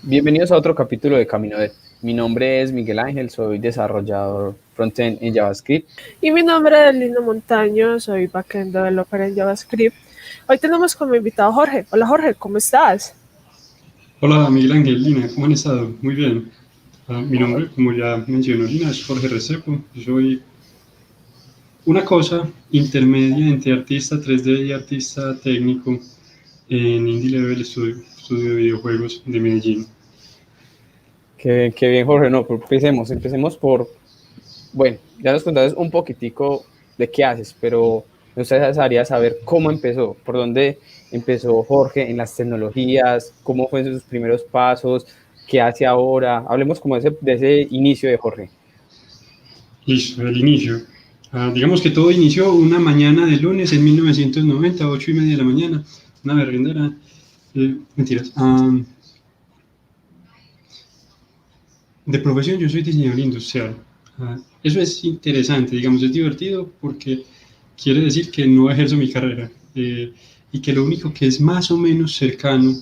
Bienvenidos a otro capítulo de Camino de. Mi nombre es Miguel Ángel, soy desarrollador frontend en JavaScript. Y mi nombre es Lino Montaño, soy backend developer en JavaScript. Hoy tenemos como invitado a Jorge. Hola Jorge, ¿cómo estás? Hola Miguel Ángel, Lina, ¿cómo han estado? Muy bien. Mi nombre, como ya mencionó Lina, es Jorge Restrepo. Yo soy una cosa intermedia entre artista 3D y artista técnico en Indie Level estudio de videojuegos de Medellín. Qué bien, Jorge. No, empecemos por, bueno, ya nos contaste un poquitico de qué haces, pero me gustaría saber cómo empezó, por dónde empezó Jorge en las tecnologías, cómo fueron sus primeros pasos, qué hace ahora. Hablemos como de ese inicio de Jorge. Listo, el inicio. Digamos que todo inició una mañana de lunes en 1990, 8:30 de la mañana, una berrendera. Mentiras. De profesión yo soy diseñador industrial. Eso es interesante, digamos, es divertido porque quiere decir que no ejerzo mi carrera y que lo único que es más o menos cercano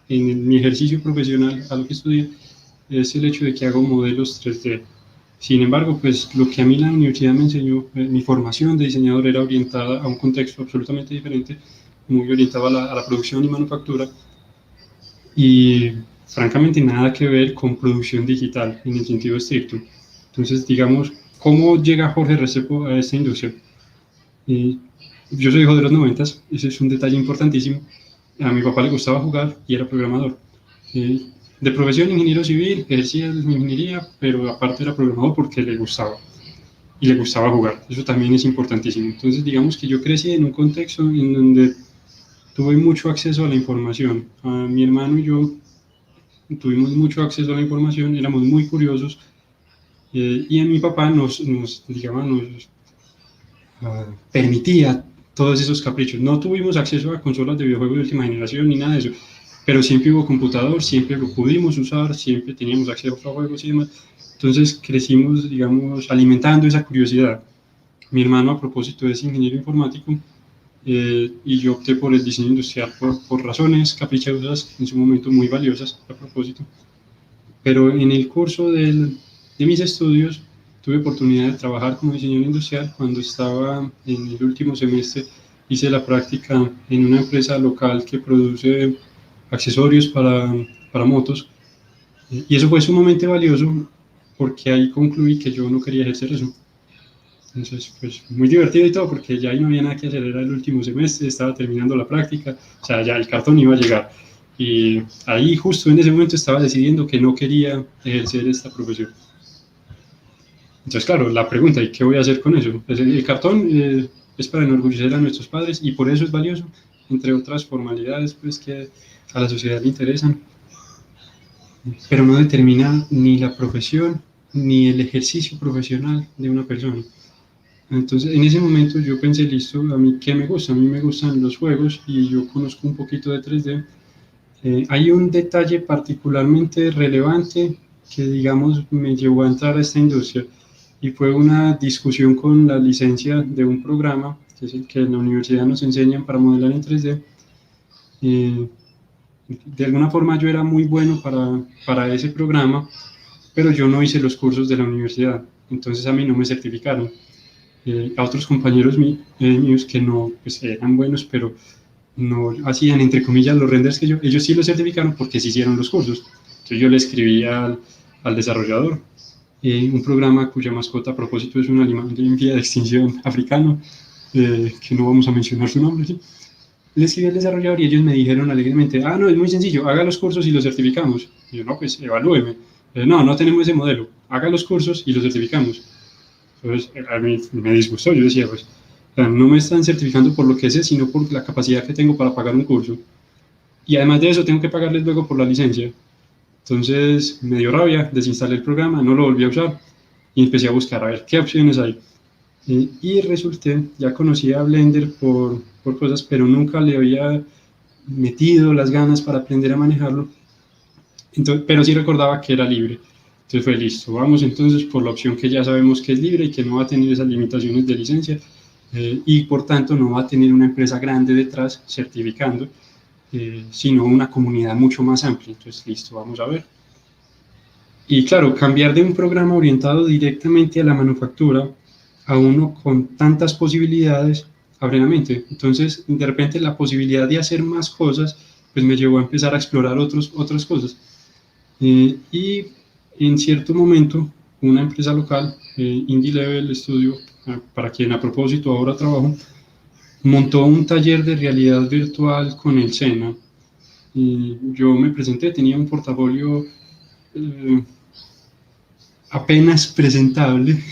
en mi ejercicio profesional a lo que estudié es el hecho de que hago modelos 3D. Sin embargo, pues lo que a mí la universidad me enseñó, mi formación de diseñador era orientada a un contexto absolutamente diferente, muy orientado a la producción y manufactura, y francamente nada que ver con producción digital en el sentido estricto. Entonces, digamos, ¿cómo llega Jorge Restrepo a esta industria? Yo soy hijo de los 90, ese es un detalle importantísimo. A mi papá le gustaba jugar y era programador. De profesión ingeniero civil, ejercía la ingeniería, pero aparte era programador porque le gustaba. Y le gustaba jugar. Eso también es importantísimo. Entonces, digamos que yo crecí en un contexto en donde tuve mucho acceso a la información. Mi hermano y yo tuvimos mucho acceso a la información, éramos muy curiosos, y a mi papá nos permitía todos esos caprichos. No tuvimos acceso a consolas de videojuegos de última generación ni nada de eso, pero siempre hubo computador, siempre lo pudimos usar, siempre teníamos acceso a juegos y demás. Entonces crecimos, digamos, alimentando esa curiosidad. Mi hermano, a propósito, es ingeniero informático, y yo opté por el diseño industrial por razones caprichosas, en su momento muy valiosas, a propósito. Pero en el curso de mis estudios tuve oportunidad de trabajar como diseñador industrial. Cuando estaba en el último semestre hice la práctica en una empresa local que produce accesorios para motos, y eso fue sumamente valioso porque ahí concluí que yo no quería ejercer eso. Entonces, pues muy divertido y todo, porque ya ahí no había nada que hacer, era el último semestre, estaba terminando la práctica, o sea, ya el cartón iba a llegar. Y ahí justo en ese momento estaba decidiendo que no quería ejercer esta profesión. Entonces, claro, la pregunta, ¿y qué voy a hacer con eso? Pues el cartón es para enorgullecer a nuestros padres y por eso es valioso, entre otras formalidades pues, que a la sociedad le interesan, pero no determina ni la profesión ni el ejercicio profesional de una persona. Entonces, en ese momento yo pensé, listo, ¿a mí qué me gusta? A mí me gustan los juegos y yo conozco un poquito de 3D. Hay un detalle particularmente relevante que, digamos, me llevó a entrar a esta industria, y fue una discusión con la licencia de un programa, que es el que en la universidad nos enseñan para modelar en 3D. De alguna forma yo era muy bueno para ese programa, pero yo no hice los cursos de la universidad, entonces a mí no me certificaron. A otros compañeros míos que no pues, eran buenos, pero no hacían, entre comillas, los renders que yo, ellos sí los certificaron porque sí hicieron los cursos. Entonces yo le escribí al desarrollador, un programa cuya mascota a propósito es un animal en vía de extinción africano, que no vamos a mencionar su nombre, ¿sí? Le escribí al desarrollador y ellos me dijeron alegremente, no, es muy sencillo, haga los cursos y los certificamos. Y yo, no, pues evalúeme. No, no tenemos ese modelo, haga los cursos y los certificamos. Entonces, a mí me disgustó, yo decía, pues, no me están certificando por lo que sé, sino por la capacidad que tengo para pagar un curso. Y además de eso, tengo que pagarles luego por la licencia. Entonces, me dio rabia, desinstalé el programa, no lo volví a usar y empecé a buscar a ver qué opciones hay. Y resulté, ya conocía a Blender por cosas, pero nunca le había metido las ganas para aprender a manejarlo. Entonces, pero sí recordaba que era libre. Entonces fue listo, vamos entonces por la opción que ya sabemos que es libre y que no va a tener esas limitaciones de licencia, y por tanto no va a tener una empresa grande detrás certificando, sino una comunidad mucho más amplia. Entonces, listo, vamos a ver. Y claro, cambiar de un programa orientado directamente a la manufactura a uno con tantas posibilidades abre la mente. Entonces, de repente, la posibilidad de hacer más cosas, pues me llevó a empezar a explorar otras cosas. Y en cierto momento, una empresa local, Indie Level Studio, para quien a propósito ahora trabajo, montó un taller de realidad virtual con el SENA. Y yo me presenté, tenía un portafolio apenas presentable,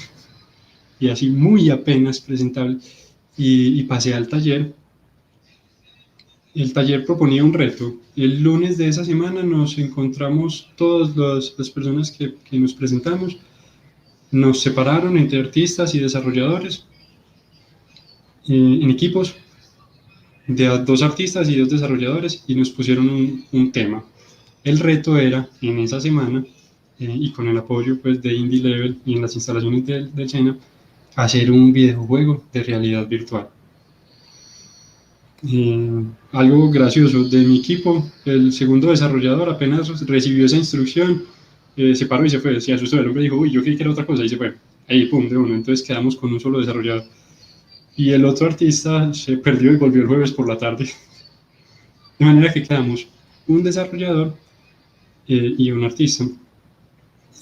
y así muy apenas presentable, y pasé al taller. El taller proponía un reto. El lunes de esa semana nos encontramos todas las personas que nos presentamos, nos separaron entre artistas y desarrolladores en equipos de 2 artistas y 2 desarrolladores, y nos pusieron un tema. El reto era, en esa semana, y con el apoyo pues, de Indie Level y en las instalaciones del SENA, hacer un videojuego de realidad virtual. Algo gracioso, de mi equipo, el segundo desarrollador apenas recibió esa instrucción, se paró y se fue, se asustó, el hombre dijo, uy, yo creí que era otra cosa, y se fue, ahí, pum, de uno. Entonces quedamos con un solo desarrollador. Y el otro artista se perdió y volvió el jueves por la tarde. De manera que quedamos un desarrollador y un artista.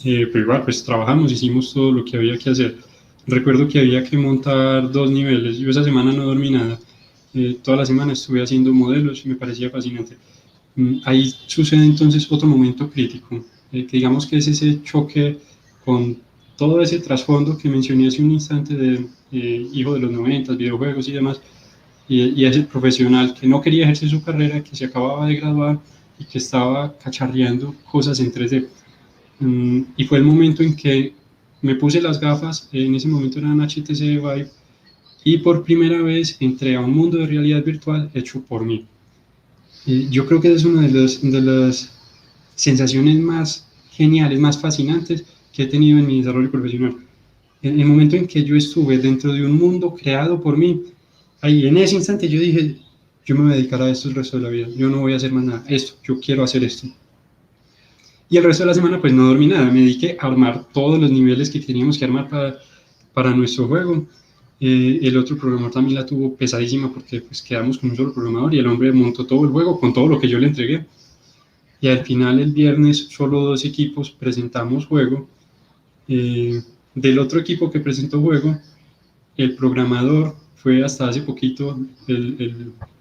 Pero igual, pues trabajamos, hicimos todo lo que había que hacer. Recuerdo que había que montar 2 niveles. Yo esa semana no dormí nada. Toda la semana estuve haciendo modelos y me parecía fascinante. Ahí sucede entonces otro momento crítico, que digamos que es ese choque con todo ese trasfondo que mencioné hace un instante de hijo de los 90, videojuegos y demás, y ese profesional que no quería ejercer su carrera, que se acababa de graduar y que estaba cacharreando cosas en 3D. Y fue el momento en que me puse las gafas, en ese momento eran HTC Vive, y por primera vez entré a un mundo de realidad virtual hecho por mí. Yo creo que es una de las sensaciones más geniales, más fascinantes que he tenido en mi desarrollo profesional. En el momento en que yo estuve dentro de un mundo creado por mí, ahí en ese instante yo dije, yo me voy a dedicar a esto el resto de la vida, yo no voy a hacer más nada, esto, yo quiero hacer esto. Y el resto de la semana pues no dormí nada, me dediqué a armar todos los niveles que teníamos que armar para nuestro juego. El otro programador también la tuvo pesadísima porque pues quedamos con un solo programador y el hombre montó todo el juego con todo lo que yo le entregué. Y al final el viernes solo 2 equipos presentamos juego. Del otro equipo que presentó juego, el programador fue hasta hace poquito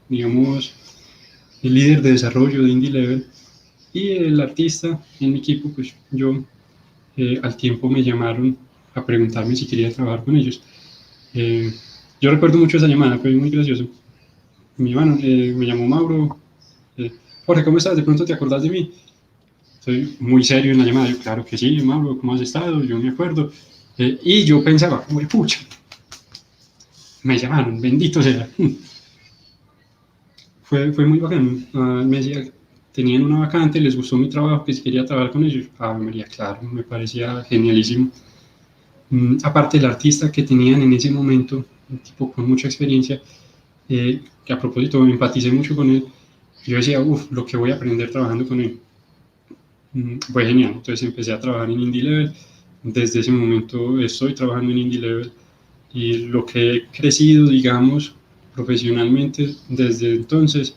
digamos, el líder de desarrollo de Indie Level, y el artista en mi equipo, pues yo, al tiempo me llamaron a preguntarme si quería trabajar con ellos. Yo recuerdo mucho esa llamada, fue muy gracioso. Me llamó Mauro, Jorge, ¿cómo estás? ¿De pronto te acordás de mí? Estoy muy serio en la llamada. Yo, claro que sí, Mauro, ¿cómo has estado? Yo me acuerdo. Y yo pensaba, uy, pucha, me llamaron, bendito sea. Fue muy bacano. Me decía, tenían una vacante, les gustó mi trabajo, que si quería trabajar con ellos. María, claro, me parecía genialísimo. Aparte del artista que tenían en ese momento, un tipo con mucha experiencia, que a propósito me empaticé mucho con él, yo decía, uff, lo que voy a aprender trabajando con él. Fue genial, entonces empecé a trabajar en Indie Level, desde ese momento estoy trabajando en Indie Level, y lo que he crecido, digamos, profesionalmente desde entonces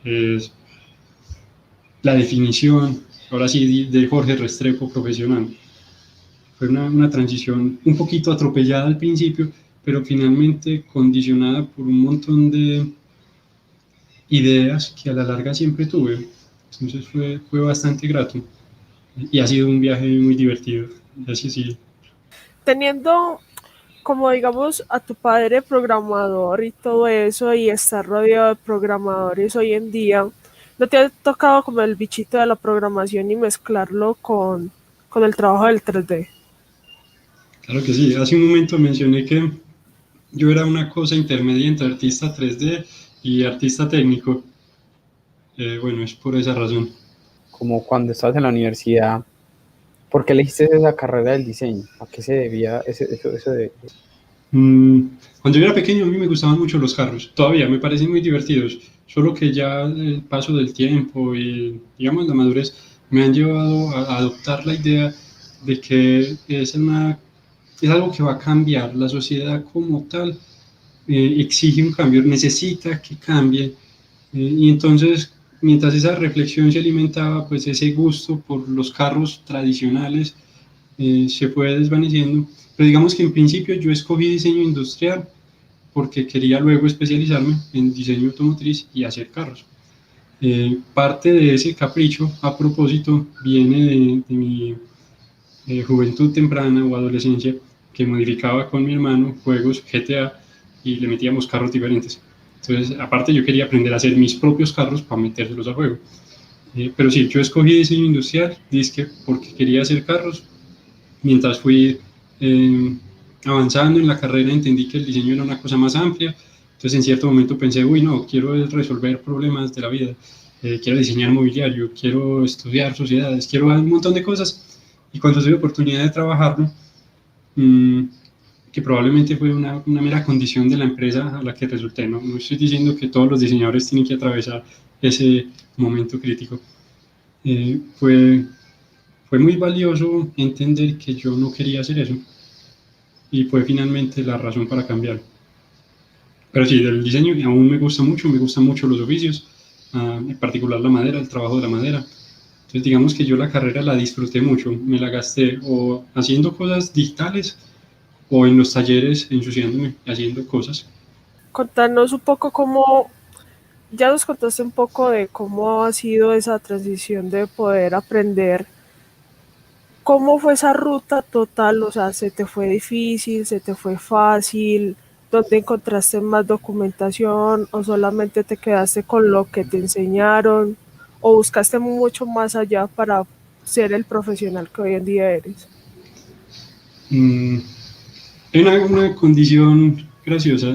es la definición, ahora sí, de Jorge Restrepo profesional. Fue una transición un poquito atropellada al principio, pero finalmente condicionada por un montón de ideas que a la larga siempre tuve. Entonces fue bastante grato y ha sido un viaje muy divertido. Así sí. Teniendo como digamos a tu padre programador y todo eso y estar rodeado de programadores hoy en día, ¿no te ha tocado como el bichito de la programación y mezclarlo con el trabajo del 3D? Claro que sí. Hace un momento mencioné que yo era una cosa intermedia entre artista 3D y artista técnico. Bueno, es por esa razón. Como cuando estabas en la universidad, ¿por qué elegiste esa carrera del diseño? ¿A qué se debía eso de Mm, Cuando yo era pequeño a mí me gustaban mucho los carros, todavía me parecen muy divertidos, solo que ya el paso del tiempo y digamos la madurez me han llevado a adoptar la idea de que es algo que va a cambiar. La sociedad como tal exige un cambio, necesita que cambie. Y entonces, mientras esa reflexión se alimentaba, pues ese gusto por los carros tradicionales se fue desvaneciendo. Pero digamos que en principio yo escogí diseño industrial porque quería luego especializarme en diseño automotriz y hacer carros. Parte de ese capricho, a propósito, viene de mi juventud temprana o adolescencia, que modificaba con mi hermano juegos GTA y le metíamos carros diferentes. Entonces, aparte yo quería aprender a hacer mis propios carros para metérselos a juego. Pero sí, yo escogí diseño industrial, disque porque quería hacer carros. Mientras fui eh, avanzando en la carrera entendí que el diseño era una cosa más amplia. Entonces en cierto momento pensé, uy, no, quiero resolver problemas de la vida. Quiero diseñar mobiliario, quiero estudiar sociedades, quiero un montón de cosas. Y cuando tuve oportunidad de trabajarlo, mmm, que probablemente fue una mera condición de la empresa a la que resulté. No estoy diciendo que todos los diseñadores tienen que atravesar ese momento crítico. Fue, fue muy valioso entender que yo no quería hacer eso y fue finalmente la razón para cambiar. Pero sí, del diseño aún me gustan mucho los oficios, en particular la madera, el trabajo de la madera. Entonces digamos que yo la carrera la disfruté mucho, me la gasté o haciendo cosas digitales o en los talleres ensuciándome, haciendo cosas. Contanos un poco cómo, ya nos contaste un poco de cómo ha sido esa transición de poder aprender. ¿Cómo fue esa ruta total? O sea, ¿se te fue difícil, se te fue fácil? ¿Dónde encontraste más documentación o solamente te quedaste con lo que te enseñaron o buscaste mucho más allá para ser el profesional que hoy en día eres? Mm, Hay una condición graciosa.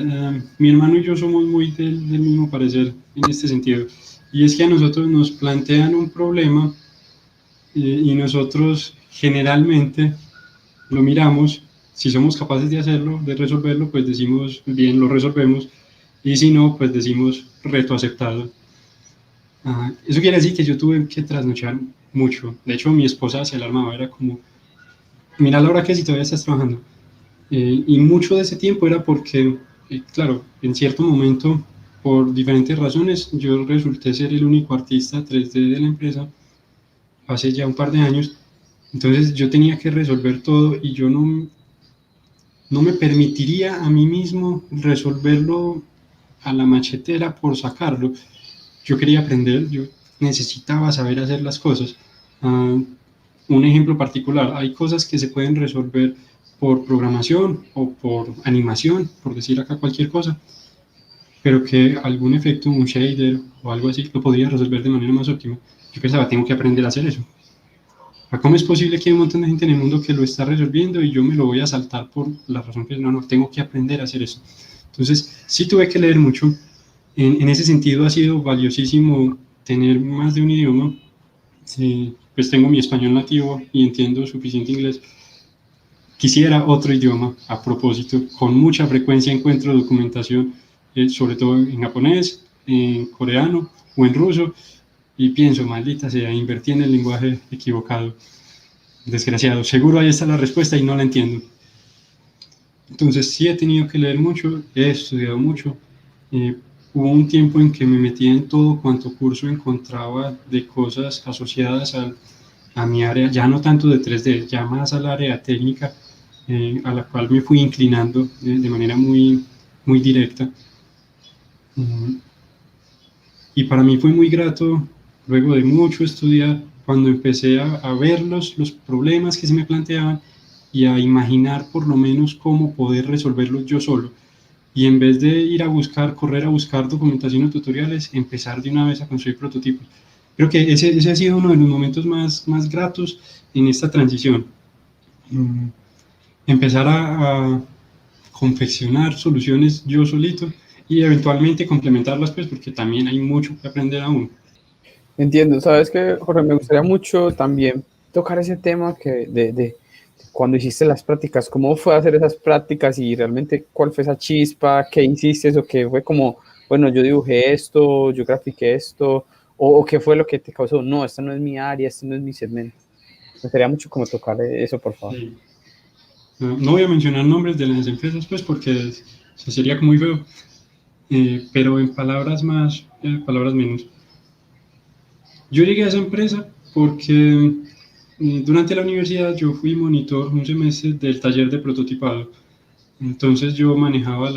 Mi hermano y yo somos muy del mismo parecer en este sentido. Y es que a nosotros nos plantean un problema y nosotros generalmente lo miramos. Si somos capaces de hacerlo, de resolverlo, pues decimos bien, lo resolvemos. Y si no, pues decimos reto aceptado. Eso quiere decir que yo tuve que trasnochar mucho. De hecho, mi esposa se alarmaba, era como, mira la hora que si todavía estás trabajando. Y mucho de ese tiempo era porque, claro, en cierto momento, por diferentes razones, yo resulté ser el único artista 3D de la empresa hace ya un par de años. Entonces yo tenía que resolver todo y yo no me permitiría a mí mismo resolverlo a la machetera por sacarlo. Yo quería aprender, yo necesitaba saber hacer las cosas. Uh, un ejemplo particular, hay cosas que se pueden resolver por programación o por animación, por decir acá cualquier cosa, pero que algún efecto, un shader o algo así, lo podría resolver de manera más óptima. Yo pensaba, tengo que aprender a hacer eso. ¿Cómo es posible que hay un montón de gente en el mundo que lo está resolviendo y yo me lo voy a saltar por la razón que no, tengo que aprender a hacer eso? Entonces, sí tuve que leer mucho. En ese sentido ha sido valiosísimo tener más de un idioma. Sí, pues tengo mi español nativo y entiendo suficiente inglés. Quisiera otro idioma a propósito. Con mucha frecuencia encuentro documentación, sobre todo en japonés, en coreano o en ruso, y pienso, maldita sea, invertí en el lenguaje equivocado. Desgraciado. Seguro ahí está la respuesta y no la entiendo. Entonces sí he tenido que leer mucho, he estudiado mucho. Eh, Hubo un tiempo en que me metía en todo cuanto curso encontraba de cosas asociadas a mi área, ya no tanto de 3D, ya más al área técnica, a la cual me fui inclinando de manera muy directa. Mm, Y para mí fue muy grato, luego de mucho estudiar, cuando empecé a ver los problemas que se me planteaban y a imaginar por lo menos cómo poder resolverlos yo solo. Y en vez de ir a buscar, correr a buscar documentación o tutoriales, empezar de una vez a construir prototipos. Creo que ese ha sido uno de los momentos más gratos en esta transición. Mm, Empezar a confeccionar soluciones yo solito y eventualmente complementarlas, pues porque también hay mucho que aprender aún. Entiendo, sabes que, Jorge, me gustaría mucho también tocar ese tema cuando hiciste las prácticas, ¿cómo fue hacer esas prácticas y realmente cuál fue esa chispa, qué hiciste o qué fue como, bueno, yo dibujé esto, yo grafiqué esto, o qué fue lo que te causó, no, esta no es mi área, este no es mi segmento? Me gustaría mucho como tocar eso, por favor. Sí. No voy a mencionar nombres de las empresas, pues, porque sería como muy feo, pero en palabras más, palabras menos. Yo llegué a esa empresa porque durante la universidad yo fui monitor un semestre del taller de prototipado. Entonces yo manejaba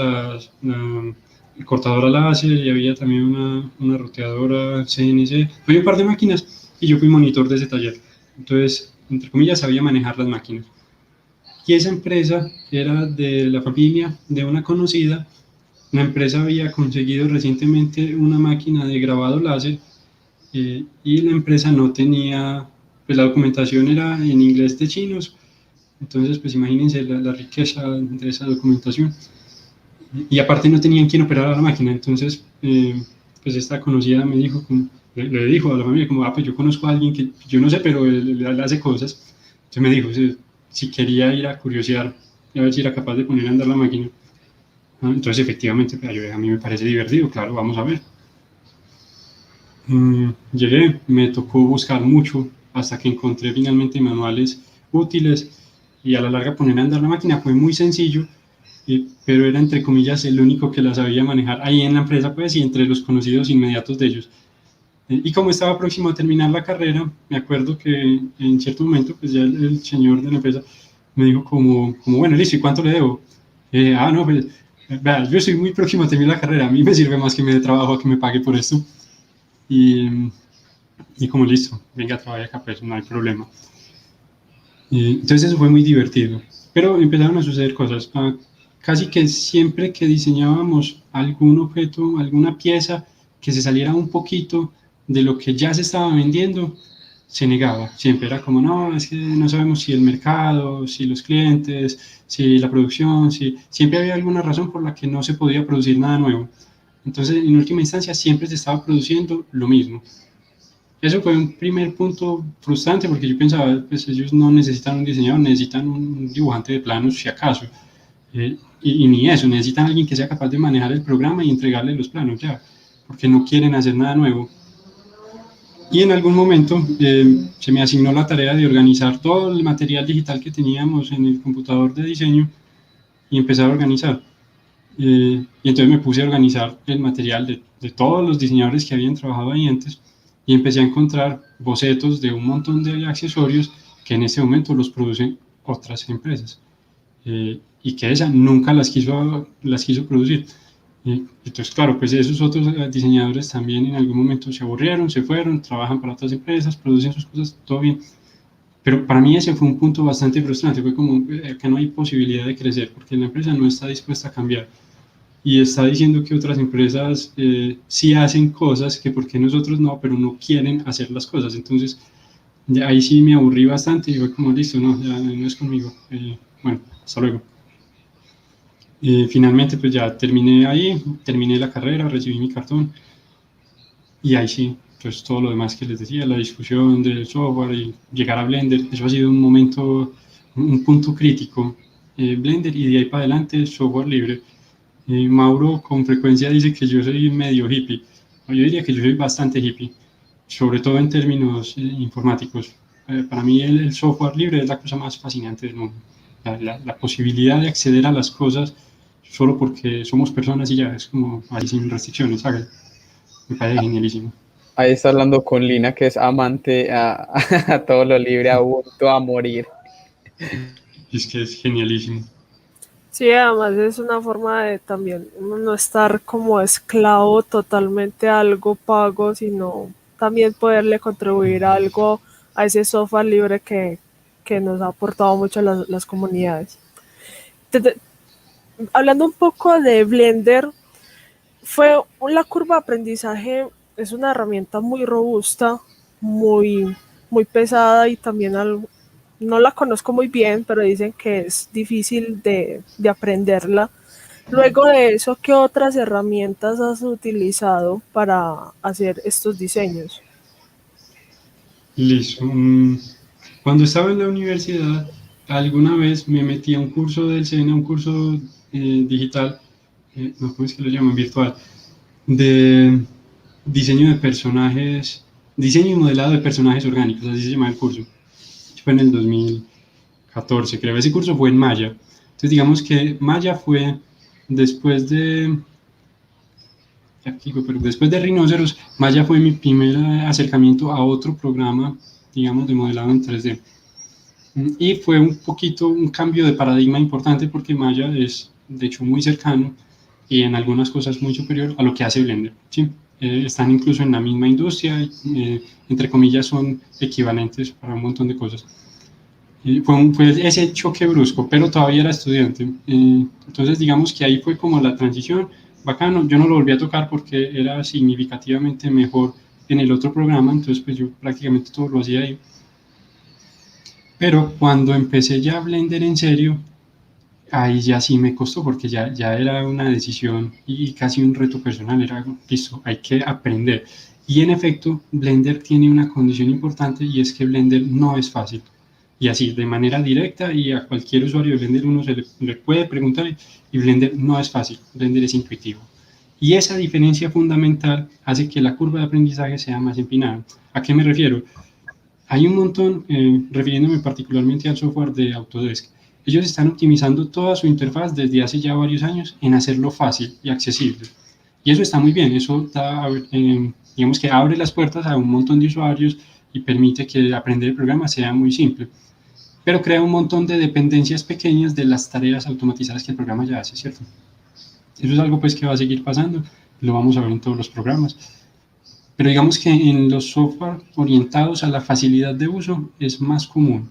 el cortador láser y había también una roteadora CNC. Había un par de máquinas y yo fui monitor de ese taller. Entonces, entre comillas, sabía manejar las máquinas. Y esa empresa era de la familia de una conocida. La empresa había conseguido recientemente una máquina de grabado láser y la empresa no tenía, pues la documentación era en inglés de chinos. Entonces, pues imagínense la riqueza de esa documentación. Y aparte no tenían quien operara la máquina. Entonces, pues esta conocida me dijo, le dijo a la familia, como, pues yo conozco a alguien que yo no sé, pero él hace cosas. Entonces me dijo, si quería ir a curiosear, a ver si era capaz de poner a andar la máquina. Entonces, efectivamente, pues, a mí me parece divertido, claro, vamos a ver. Llegué, me tocó buscar mucho hasta que encontré finalmente manuales útiles y a la larga poner a andar la máquina fue muy sencillo, pero era entre comillas el único que la sabía manejar ahí en la empresa, pues, y entre los conocidos inmediatos de ellos. Y como estaba próximo a terminar la carrera, me acuerdo que en cierto momento, pues ya el señor de la empresa me dijo como bueno, listo, ¿y cuánto le debo? No, pues, vea, yo soy muy próximo a terminar la carrera, a mí me sirve más que me dé trabajo a que me pague por esto. Y como listo, venga, trabaja acá, pues no hay problema. Entonces eso fue muy divertido. Pero empezaron a suceder cosas. Casi que siempre que diseñábamos algún objeto, alguna pieza que se saliera un poquito de lo que ya se estaba vendiendo, se negaba. Siempre era como, no, es que no sabemos si el mercado, si los clientes, si la producción, siempre había alguna razón por la que no se podía producir nada nuevo. Entonces, en última instancia, siempre se estaba produciendo lo mismo. Eso fue un primer punto frustrante porque yo pensaba, pues ellos no necesitan un diseñador, necesitan un dibujante de planos si acaso. Y ni eso, necesitan alguien que sea capaz de manejar el programa y entregarle los planos ya, porque no quieren hacer nada nuevo. Y en algún momento se me asignó la tarea de organizar todo el material digital que teníamos en el computador de diseño y empezar a organizar. Y entonces me puse a organizar el material de todos los diseñadores que habían trabajado ahí antes y empecé a encontrar bocetos de un montón de accesorios que en este momento los producen otras empresas y que esa nunca las quiso producir. Entonces, claro, pues esos otros diseñadores también en algún momento se aburrieron, se fueron, trabajan para otras empresas, producen sus cosas, todo bien. Pero para mí ese fue un punto bastante frustrante, fue como, acá no hay posibilidad de crecer porque la empresa no está dispuesta a cambiar y está diciendo que otras empresas sí hacen cosas que por qué nosotros no, pero no quieren hacer las cosas. Entonces, ahí sí me aburrí bastante y fue como, listo, no, ya no es conmigo. Bueno, hasta luego. Finalmente, pues ya terminé ahí, terminé la carrera, recibí mi cartón y ahí sí, pues todo lo demás que les decía, la discusión del software y llegar a Blender, eso ha sido un momento, un punto crítico. Blender y de ahí para adelante software libre. Mauro con frecuencia dice que yo soy medio hippie. Yo diría que yo soy bastante hippie, sobre todo en términos informáticos. Para mí el software libre es la cosa más fascinante del mundo. La posibilidad de acceder a las cosas solo porque somos personas y ya es como ahí sin restricciones, ¿sabes? Me parece genialísimo. Ahí está hablando con Lina, que es amante a todo lo libre, a Ubuntu, a morir. Es que es genialísimo. Sí, además es una forma de también uno no estar como esclavo totalmente a algo pago, sino también poderle contribuir a algo, a ese software libre que nos ha aportado mucho las comunidades. Hablando un poco de Blender, fue la curva de aprendizaje, es una herramienta muy robusta, muy pesada y también no la conozco muy bien, pero dicen que es difícil de aprenderla. Luego de eso, ¿qué otras herramientas has utilizado para hacer estos diseños? Listo. Cuando estaba en la universidad, alguna vez me metí a un curso del SENA, un curso digital, no, ¿cómo es que lo llaman? Virtual, de diseño de personajes, diseño y modelado de personajes orgánicos, así se llama el curso. Fue en el 2014, creo. Ese curso fue en Maya. Entonces, digamos que Maya fue después de, pero después de Rhinoceros, Maya fue mi primer acercamiento a otro programa, digamos, de modelado en 3D. Y fue un poquito un cambio de paradigma importante porque Maya es, de hecho, muy cercano y en algunas cosas muy superior a lo que hace Blender, ¿sí? Están incluso en la misma industria, entre comillas son equivalentes para un montón de cosas. Fue ese choque brusco, pero todavía era estudiante. Entonces digamos que ahí fue como la transición, bacano. Yo no lo volví a tocar porque era significativamente mejor en el otro programa, entonces pues yo prácticamente todo lo hacía ahí. Pero cuando empecé ya a Blender en serio, ahí ya sí me costó porque ya era una decisión y casi un reto personal, era listo, hay que aprender. Y en efecto, Blender tiene una condición importante y es que Blender no es fácil. Y así, de manera directa y a cualquier usuario de Blender uno le puede preguntar y Blender no es fácil, Blender es intuitivo. Y esa diferencia fundamental hace que la curva de aprendizaje sea más empinada. ¿A qué me refiero? Hay un montón, refiriéndome particularmente al software de Autodesk, ellos están optimizando toda su interfaz desde hace ya varios años en hacerlo fácil y accesible. Y eso está muy bien, eso da, digamos que abre las puertas a un montón de usuarios y permite que aprender el programa sea muy simple. Pero crea un montón de dependencias pequeñas de las tareas automatizadas que el programa ya hace, ¿cierto? Eso es algo pues que va a seguir pasando, lo vamos a ver en todos los programas. Pero digamos que en los software orientados a la facilidad de uso es más común.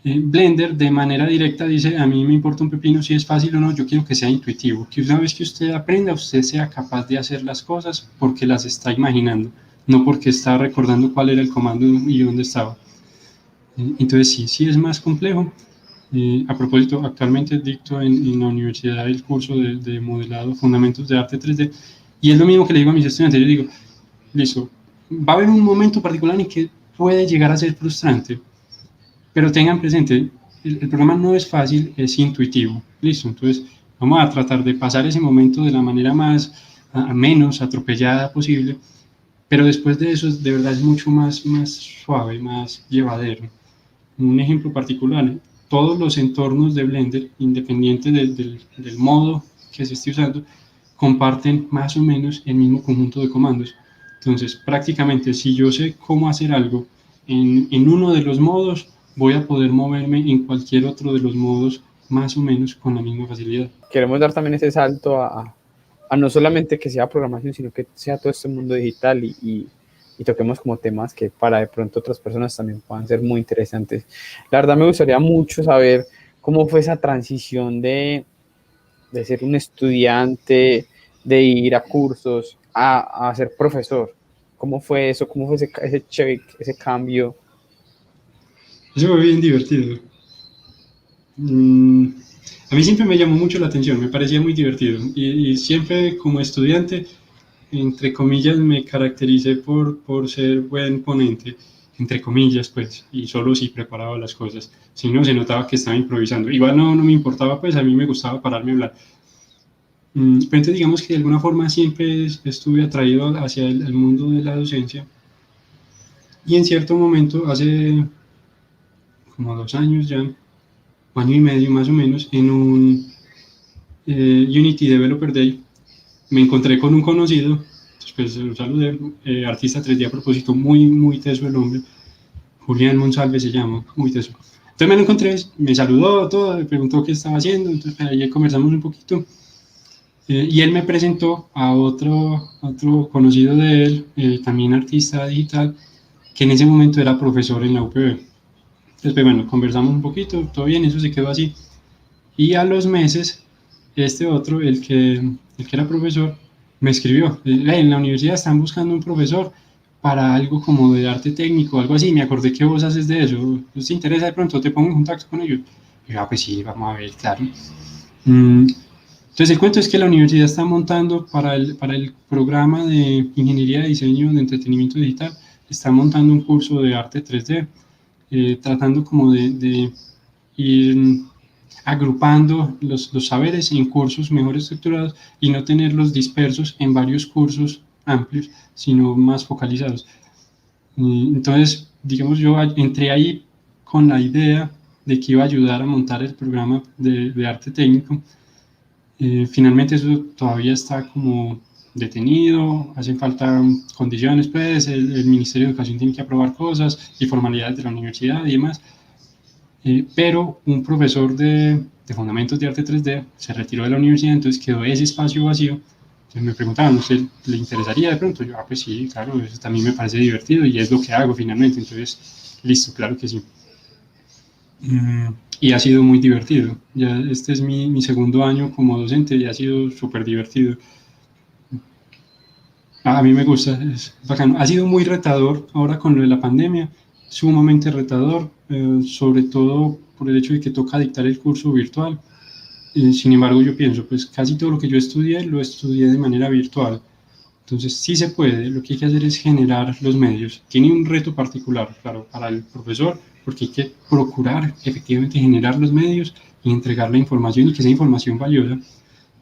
Blender de manera directa dice, a mí me importa un pepino si es fácil o no, yo quiero que sea intuitivo, que una vez que usted aprenda, usted sea capaz de hacer las cosas porque las está imaginando, no porque está recordando cuál era el comando y dónde estaba. Entonces sí es más complejo. A propósito, actualmente dicto en la universidad el curso de modelado, fundamentos de arte 3D, y es lo mismo que le digo a mis estudiantes, yo digo, listo, va a haber un momento particular en que puede llegar a ser frustrante, pero tengan presente, el programa no es fácil, es intuitivo, listo, entonces vamos a tratar de pasar ese momento de la manera más, menos atropellada posible, pero después de eso de verdad es mucho más suave, más llevadero. Un ejemplo particular, todos los entornos de Blender, independiente del modo que se esté usando, comparten más o menos el mismo conjunto de comandos. Entonces, prácticamente, si yo sé cómo hacer algo en uno de los modos, voy a poder moverme en cualquier otro de los modos más o menos con la misma facilidad. Queremos dar también ese salto a no solamente que sea programación, sino que sea todo este mundo digital y toquemos como temas que para de pronto otras personas también puedan ser muy interesantes. La verdad me gustaría mucho saber cómo fue esa transición de ser un estudiante, de ir a cursos, a ser profesor. ¿Cómo fue eso? ¿Cómo fue ese cambio? Eso fue bien divertido. A mí siempre me llamó mucho la atención, me parecía muy divertido y siempre como estudiante, entre comillas, me caractericé por ser buen ponente, entre comillas, pues, y solo si preparaba las cosas, si no, se notaba que estaba improvisando. Igual no me importaba, pues a mí me gustaba pararme a hablar. Pero entonces digamos que de alguna forma siempre estuve atraído hacia el mundo de la docencia y en cierto momento, hace como 2 años ya, año y medio más o menos, en un Unity Developer Day, me encontré con un conocido, después lo saludé, artista 3D a propósito, muy teso el hombre, Julián Monsalve se llama, muy teso. Entonces me lo encontré, me saludó, todo, me preguntó qué estaba haciendo, entonces ahí conversamos un poquito, y él me presentó a otro conocido de él, también artista digital, que en ese momento era profesor en la UPB. Entonces, bueno, conversamos un poquito, todo bien, eso se quedó así. Y a los meses, este otro, el que era profesor, me escribió, en la universidad están buscando un profesor para algo como de arte técnico, algo así, me acordé que vos haces de eso, ¿te interesa de pronto? ¿Te pongo en contacto con ellos? Y yo, pues sí, vamos a ver, claro. Entonces el cuento es que la universidad está montando para el programa de Ingeniería de Diseño de Entretenimiento Digital, está montando un curso de arte 3D, tratando como de ir agrupando los saberes en cursos mejor estructurados y no tenerlos dispersos en varios cursos amplios, sino más focalizados. Entonces, digamos, yo entré ahí con la idea de que iba a ayudar a montar el programa de arte técnico. Finalmente eso todavía está como detenido, hacen falta condiciones, pues el Ministerio de Educación tiene que aprobar cosas y formalidades de la universidad y demás. Pero un profesor de Fundamentos de Arte 3D se retiró de la universidad, entonces quedó ese espacio vacío. Entonces me preguntaban, ¿usted le interesaría de pronto? Yo, pues sí, claro, eso también me parece divertido y es lo que hago finalmente. Entonces, listo, claro que sí. Y ha sido muy divertido. Ya este es mi segundo año como docente y ha sido súper divertido. A mí me gusta, es bacano. Ha sido muy retador ahora con lo de la pandemia, sumamente retador, sobre todo por el hecho de que toca dictar el curso virtual. Sin embargo, yo pienso, pues casi todo lo que yo estudié, lo estudié de manera virtual. Entonces, sí se puede, lo que hay que hacer es generar los medios. Tiene un reto particular, claro, para el profesor, porque hay que procurar efectivamente generar los medios y entregar la información y que sea información valiosa.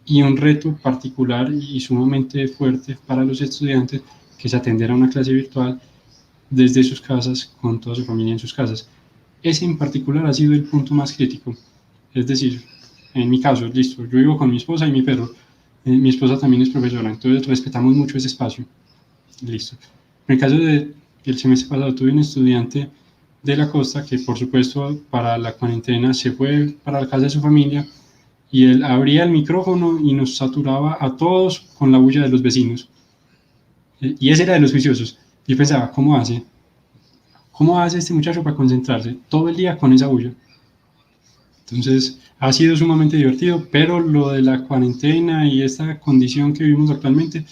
Y un reto particular y sumamente fuerte para los estudiantes, que es atender a una clase virtual desde sus casas, con toda su familia en sus casas. Ese en particular ha sido el punto más crítico. Es decir, en mi caso, listo, yo vivo con mi esposa y mi perro. Mi esposa también es profesora, entonces respetamos mucho ese espacio. Listo. En el caso del semestre pasado tuve un estudiante de la costa que por supuesto para la cuarentena se fue para la casa de su familia y él abría el micrófono y nos saturaba a todos con la bulla de los vecinos. Y ese era de los juiciosos. Y pensaba, ¿cómo hace? ¿Cómo hace este muchacho para concentrarse todo el día con esa bulla? Entonces, ha sido sumamente divertido, pero lo de la cuarentena y esta condición que vivimos actualmente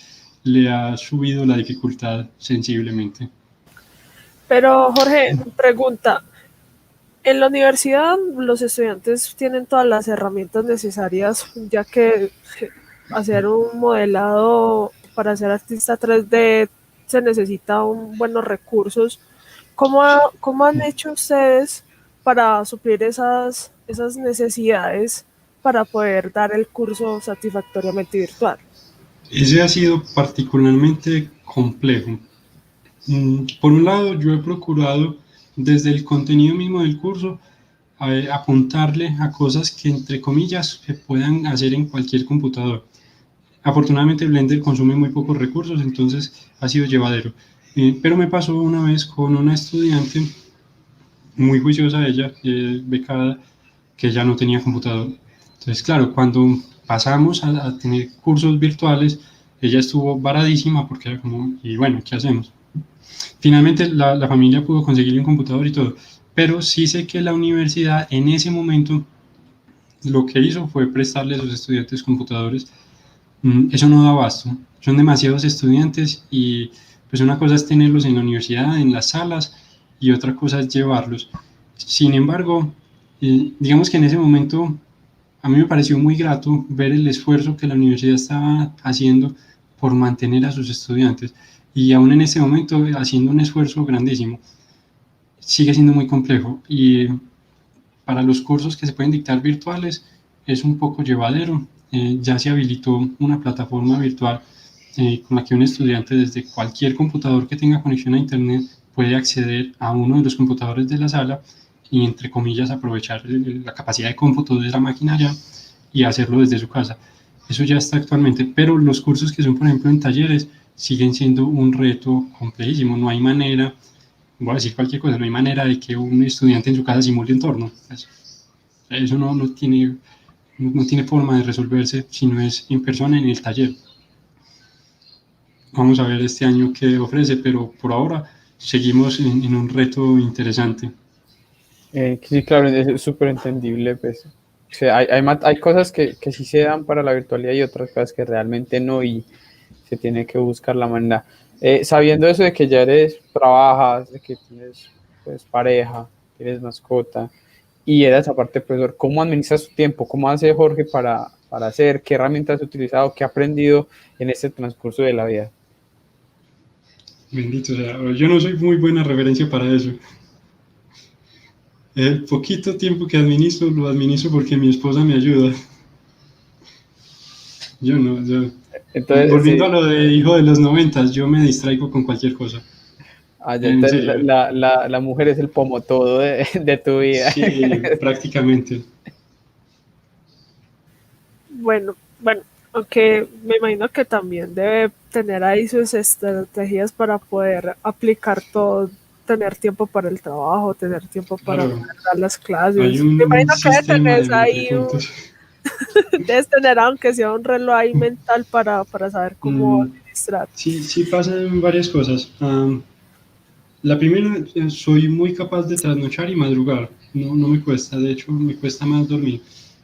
le ha subido la dificultad sensiblemente. Pero Jorge, pregunta, en la universidad los estudiantes tienen todas las herramientas necesarias, ya que hacer un modelado para ser artista 3D se necesita buenos recursos. ¿Cómo han hecho ustedes para suplir esas necesidades para poder dar el curso satisfactoriamente virtual? Ese ha sido particularmente complejo. Por un lado, yo he procurado desde el contenido mismo del curso apuntarle a cosas que entre comillas se puedan hacer en cualquier computador. Afortunadamente Blender consume muy pocos recursos, entonces ha sido llevadero. Pero me pasó una vez con una estudiante muy juiciosa, ella, becada, que ya no tenía computador. Entonces, claro, cuando pasamos a tener cursos virtuales, ella estuvo varadísima porque era como, y bueno, ¿qué hacemos? Finalmente la familia pudo conseguirle un computador y todo, pero sí sé que la universidad en ese momento lo que hizo fue prestarle a sus estudiantes computadores. Eso no da abasto, son demasiados estudiantes y pues una cosa es tenerlos en la universidad, en las salas, y otra cosa es llevarlos. Sin embargo, digamos que en ese momento a mí me pareció muy grato ver el esfuerzo que la universidad estaba haciendo por mantener a sus estudiantes y aún en ese momento haciendo un esfuerzo grandísimo. Sigue siendo muy complejo y para los cursos que se pueden dictar virtuales es un poco llevadero. Ya se habilitó una plataforma virtual con la que un estudiante desde cualquier computador que tenga conexión a internet puede acceder a uno de los computadores de la sala y entre comillas aprovechar la capacidad de cómputo de la maquinaria y hacerlo desde su casa. Eso ya está actualmente, pero los cursos que son por ejemplo en talleres siguen siendo un reto complejísimo. No hay manera, voy a decir cualquier cosa, no hay manera de que un estudiante en su casa simule un entorno. Eso no tiene forma de resolverse si no es en persona en el taller. Vamos a ver este año qué ofrece, pero por ahora seguimos en un reto interesante. Sí, claro, es súper entendible, pues. O sea, hay cosas que sí se dan para la virtualidad y otras cosas que realmente no, y se tiene que buscar la manera. Sabiendo eso de que ya trabajas, de que tienes pues pareja, tienes mascota, y eres aparte profesor, ¿cómo administras tu tiempo? ¿Cómo hace Jorge para hacer? ¿Qué herramientas has utilizado? ¿Qué ha aprendido en este transcurso de la vida? Bendito sea, yo no soy muy buena referencia para eso. El poquito tiempo que administro, lo administro porque mi esposa me ayuda. Yo no, Entonces, volviendo a sí. lo de hijo de los 90, yo me distraigo con cualquier cosa. En Entonces serio. la mujer es el pomotodo de tu vida. Sí, prácticamente. Bueno, aunque me imagino que también debe tener ahí sus estrategias para poder aplicar todo, tener tiempo para el trabajo, tener tiempo para Claro, poder dar las hay clases. Me un imagino que sistema de tenés meter ahí puntos. debes tener aunque sea un reloj ahí mental para saber cómo Mm, administrar. sí, sí pasan varias cosas. La primera, soy muy capaz de trasnochar y madrugar. No, no me cuesta, de hecho, me cuesta más dormir.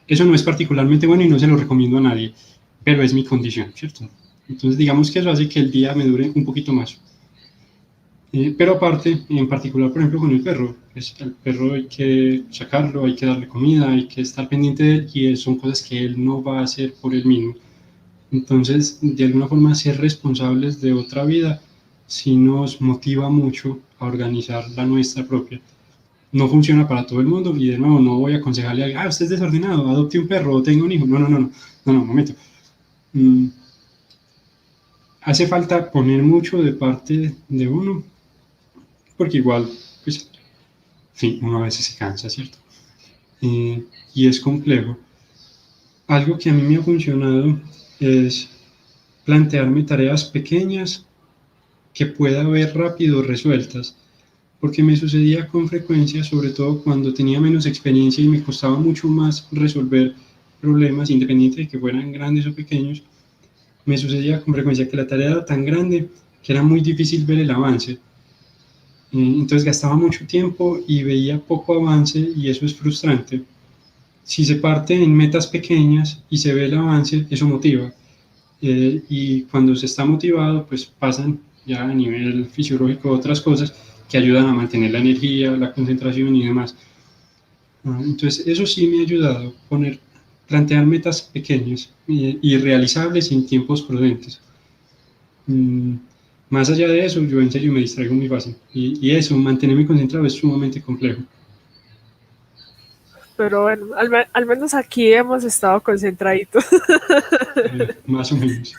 Eso no es particularmente bueno y no se lo recomiendo a nadie, pero es mi condición, ¿cierto? Entonces, digamos que eso hace que el día me dure un poquito más. Pero aparte, en particular, por ejemplo, con el perro, pues el perro hay que sacarlo, hay que darle comida, hay que estar pendiente de él y son cosas que él no va a hacer por él mismo. Entonces, de alguna forma, ser responsables de otra vida sí nos motiva mucho a organizar la nuestra propia. No funciona para todo el mundo y de nuevo no voy a aconsejarle a alguien, usted es desordenado, adopte un perro o tenga un hijo. No, no, no, no, no, no, momento. Mm, hace falta poner mucho de parte de uno, porque igual, pues, sí, uno a veces se cansa, ¿cierto? Y es complejo. Algo que a mí me ha funcionado es plantearme tareas pequeñas que pueda ver rápido resueltas, porque me sucedía con frecuencia, sobre todo cuando tenía menos experiencia y me costaba mucho más resolver problemas, independiente de que fueran grandes o pequeños, me sucedía con frecuencia que la tarea era tan grande que era muy difícil ver el avance. Entonces gastaba mucho tiempo y veía poco avance y eso es frustrante. Si se parte en metas pequeñas y se ve el avance, eso motiva. Y cuando se está motivado, pues pasan ya a nivel fisiológico otras cosas que ayudan a mantener la energía, la concentración y demás. Entonces, eso sí me ha ayudado, plantear metas pequeñas y realizables en tiempos prudentes. Mm, más allá de eso, yo en serio me distraigo muy fácil. Y eso, mantenerme concentrado es sumamente complejo. Pero bueno, al menos aquí hemos estado concentraditos. Más o menos.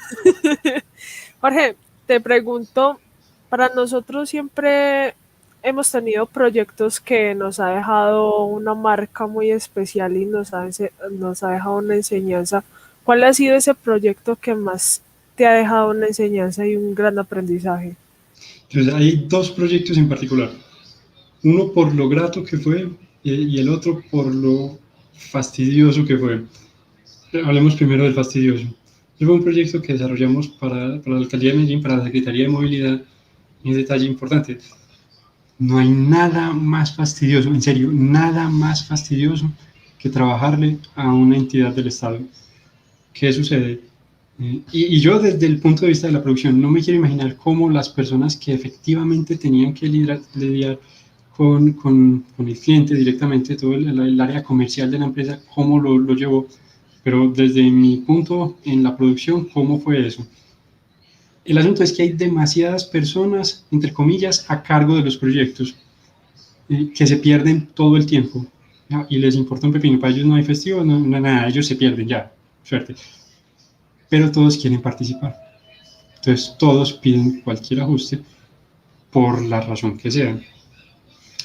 Jorge, te pregunto, para nosotros siempre hemos tenido proyectos que nos ha dejado una marca muy especial y nos ha dejado una enseñanza. ¿Cuál ha sido ese proyecto que más te ha dejado una enseñanza y un gran aprendizaje? Entonces, hay dos proyectos en particular. Uno por lo grato que fue y el otro por lo fastidioso que fue. Hablemos primero del fastidioso. Fue un proyecto que desarrollamos para la Alcaldía de Medellín, para la Secretaría de Movilidad, y un detalle importante, no hay nada más fastidioso, en serio, nada más fastidioso que trabajarle a una entidad del Estado. ¿Qué sucede? Y yo desde el punto de vista de la producción no me quiero imaginar cómo las personas que efectivamente tenían que lidiar con el cliente directamente, todo el área comercial de la empresa, cómo lo llevó, pero desde mi punto en la producción, ¿cómo fue eso? El asunto es que hay demasiadas personas, entre comillas, a cargo de los proyectos, que se pierden todo el tiempo, ¿ya? Y les importa un pepino. Para ellos no hay festivo, no, no, nada, ellos se pierden ya, suerte. Pero todos quieren participar. Entonces todos piden cualquier ajuste por la razón que sea.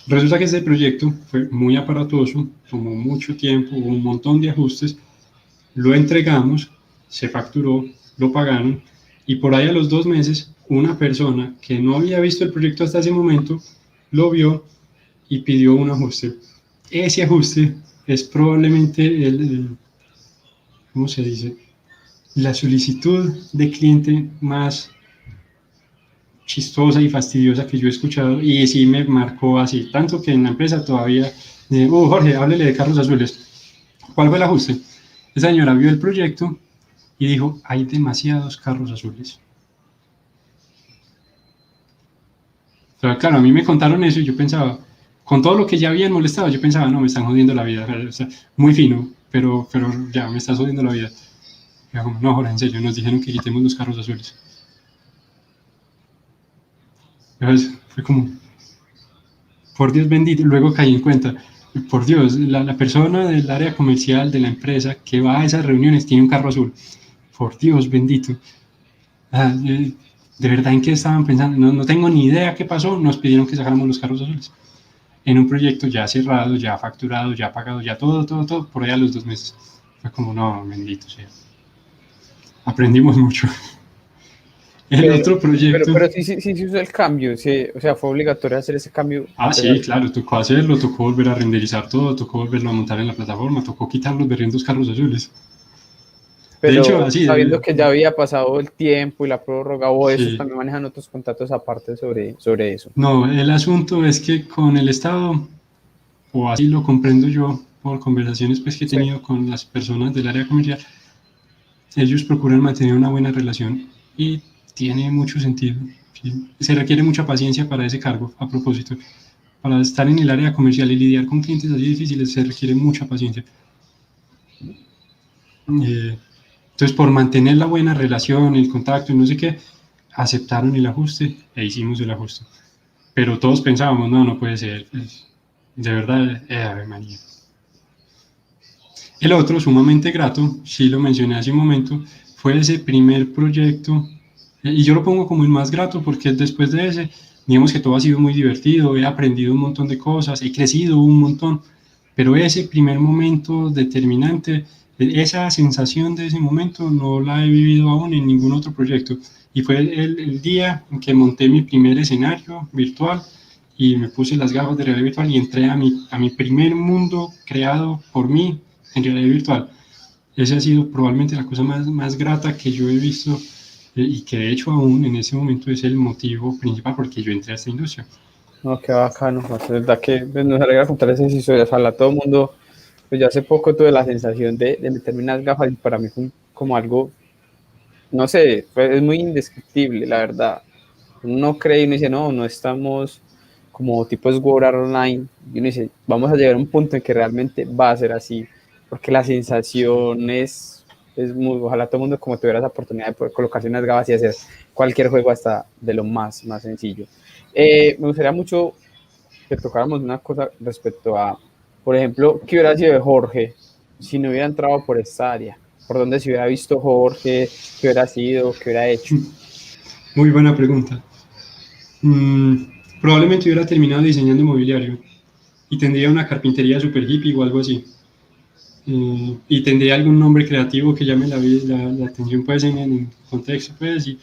Resulta que este proyecto fue muy aparatoso, tomó mucho tiempo, hubo un montón de ajustes, lo entregamos, se facturó, lo pagaron y por ahí a los 2 meses una persona que no había visto el proyecto hasta ese momento lo vio y pidió un ajuste. Ese ajuste es probablemente ¿cómo se dice? La solicitud de cliente más chistosa y fastidiosa que yo he escuchado y sí me marcó así, tanto que en la empresa todavía, Jorge, háblele de carros azules. ¿Cuál fue el ajuste? Esa señora vio el proyecto y dijo, hay demasiados carros azules. Pero claro, a mí me contaron eso y yo pensaba, con todo lo que ya habían molestado, yo pensaba, no, me están jodiendo la vida. O sea, muy fino, pero ya me estás jodiendo la vida. Y yo como, no, Jorge, en serio, nos dijeron que quitemos los carros azules. Entonces, fue como, por Dios bendito, luego caí en cuenta. por Dios, la persona del área comercial de la empresa que va a esas reuniones tiene un carro azul. Por Dios bendito. De verdad, ¿en qué estaban pensando? No tengo ni idea qué pasó. Nos pidieron que sacáramos los carros azules. En un proyecto ya cerrado, ya facturado, ya pagado, ya todo, por ahí a los 2 meses. Fue como, no, bendito sea. Aprendimos mucho. El Pero, otro proyecto... pero sí se usó el cambio, sí, o sea, fue obligatorio hacer ese cambio a pesar Sí, de... claro, tocó hacerlo, tocó volver a renderizar todo, tocó volverlo a montar en la plataforma, tocó quitar los berriendos carros azules. De hecho, Pero así, sabiendo que ya había pasado el tiempo y la prórroga o esos sí. también manejan otros contratos aparte sobre eso. No, el asunto es que con el Estado, o así lo comprendo yo por conversaciones pues, que he Sí. tenido con las personas del área comercial, ellos procuran mantener una buena relación y tiene mucho sentido. ¿Sí? Se requiere mucha paciencia para ese cargo, a propósito. Para estar en el área comercial y lidiar con clientes así difíciles se requiere mucha paciencia. Entonces, por mantener la buena relación, el contacto y no sé qué, aceptaron el ajuste e hicimos el ajuste. Pero todos pensábamos, no puede ser. Pues, de verdad, Ave María. El otro, sumamente grato, sí lo mencioné hace un momento, fue ese primer proyecto, y yo lo pongo como el más grato porque después de ese, digamos que todo ha sido muy divertido, he aprendido un montón de cosas, he crecido un montón, pero ese primer momento determinante, esa sensación de ese momento no la he vivido aún en ningún otro proyecto. Y fue el día en que monté mi primer escenario virtual y me puse las gafas de realidad virtual y entré a mi primer mundo creado por mí en realidad virtual. Esa ha sido probablemente la cosa más grata que yo he visto y que de hecho aún en ese momento es el motivo principal porque yo entré a esta industria. No, qué bacano, es verdad que pues, nos alegra contar esas historias. Ojalá todo el mundo, pues yo hace poco tuve la sensación de meterme unas gafas y para mí fue como algo, no sé, es muy indescriptible, la verdad. Uno no cree y uno dice, no estamos como tipo Sword Art Online. Y uno dice, vamos a llegar a un punto en que realmente va a ser así, porque la sensación es muy, ojalá todo el mundo como tuviera esa oportunidad de poder colocarse unas gafas y hacer cualquier juego hasta de lo más sencillo. Me gustaría mucho que tocáramos una cosa respecto a, por ejemplo, ¿qué hubiera sido de Jorge si no hubiera entrado por esta área? ¿Por dónde se hubiera visto Jorge? ¿Qué hubiera sido? ¿Qué hubiera hecho? Muy buena pregunta. Probablemente hubiera terminado diseñando mobiliario y tendría una carpintería super hippie o algo así. Y tendría algún nombre creativo que llame la atención pues, en el contexto. Pues, y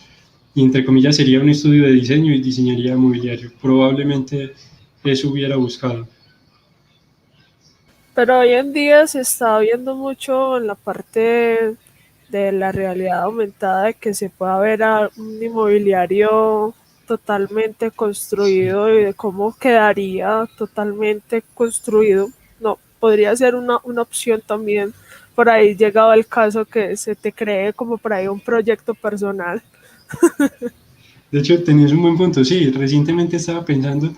entre comillas sería un estudio de diseño y diseñaría mobiliario. Probablemente eso hubiera buscado. Pero hoy en día se está viendo mucho en la parte de la realidad aumentada de que se pueda ver a un inmobiliario totalmente construido y de cómo quedaría totalmente construido. No, podría ser una opción también. Por ahí llegado el caso que se te cree como por ahí un proyecto personal. De hecho, tenías un buen punto. Sí, recientemente estaba pensando,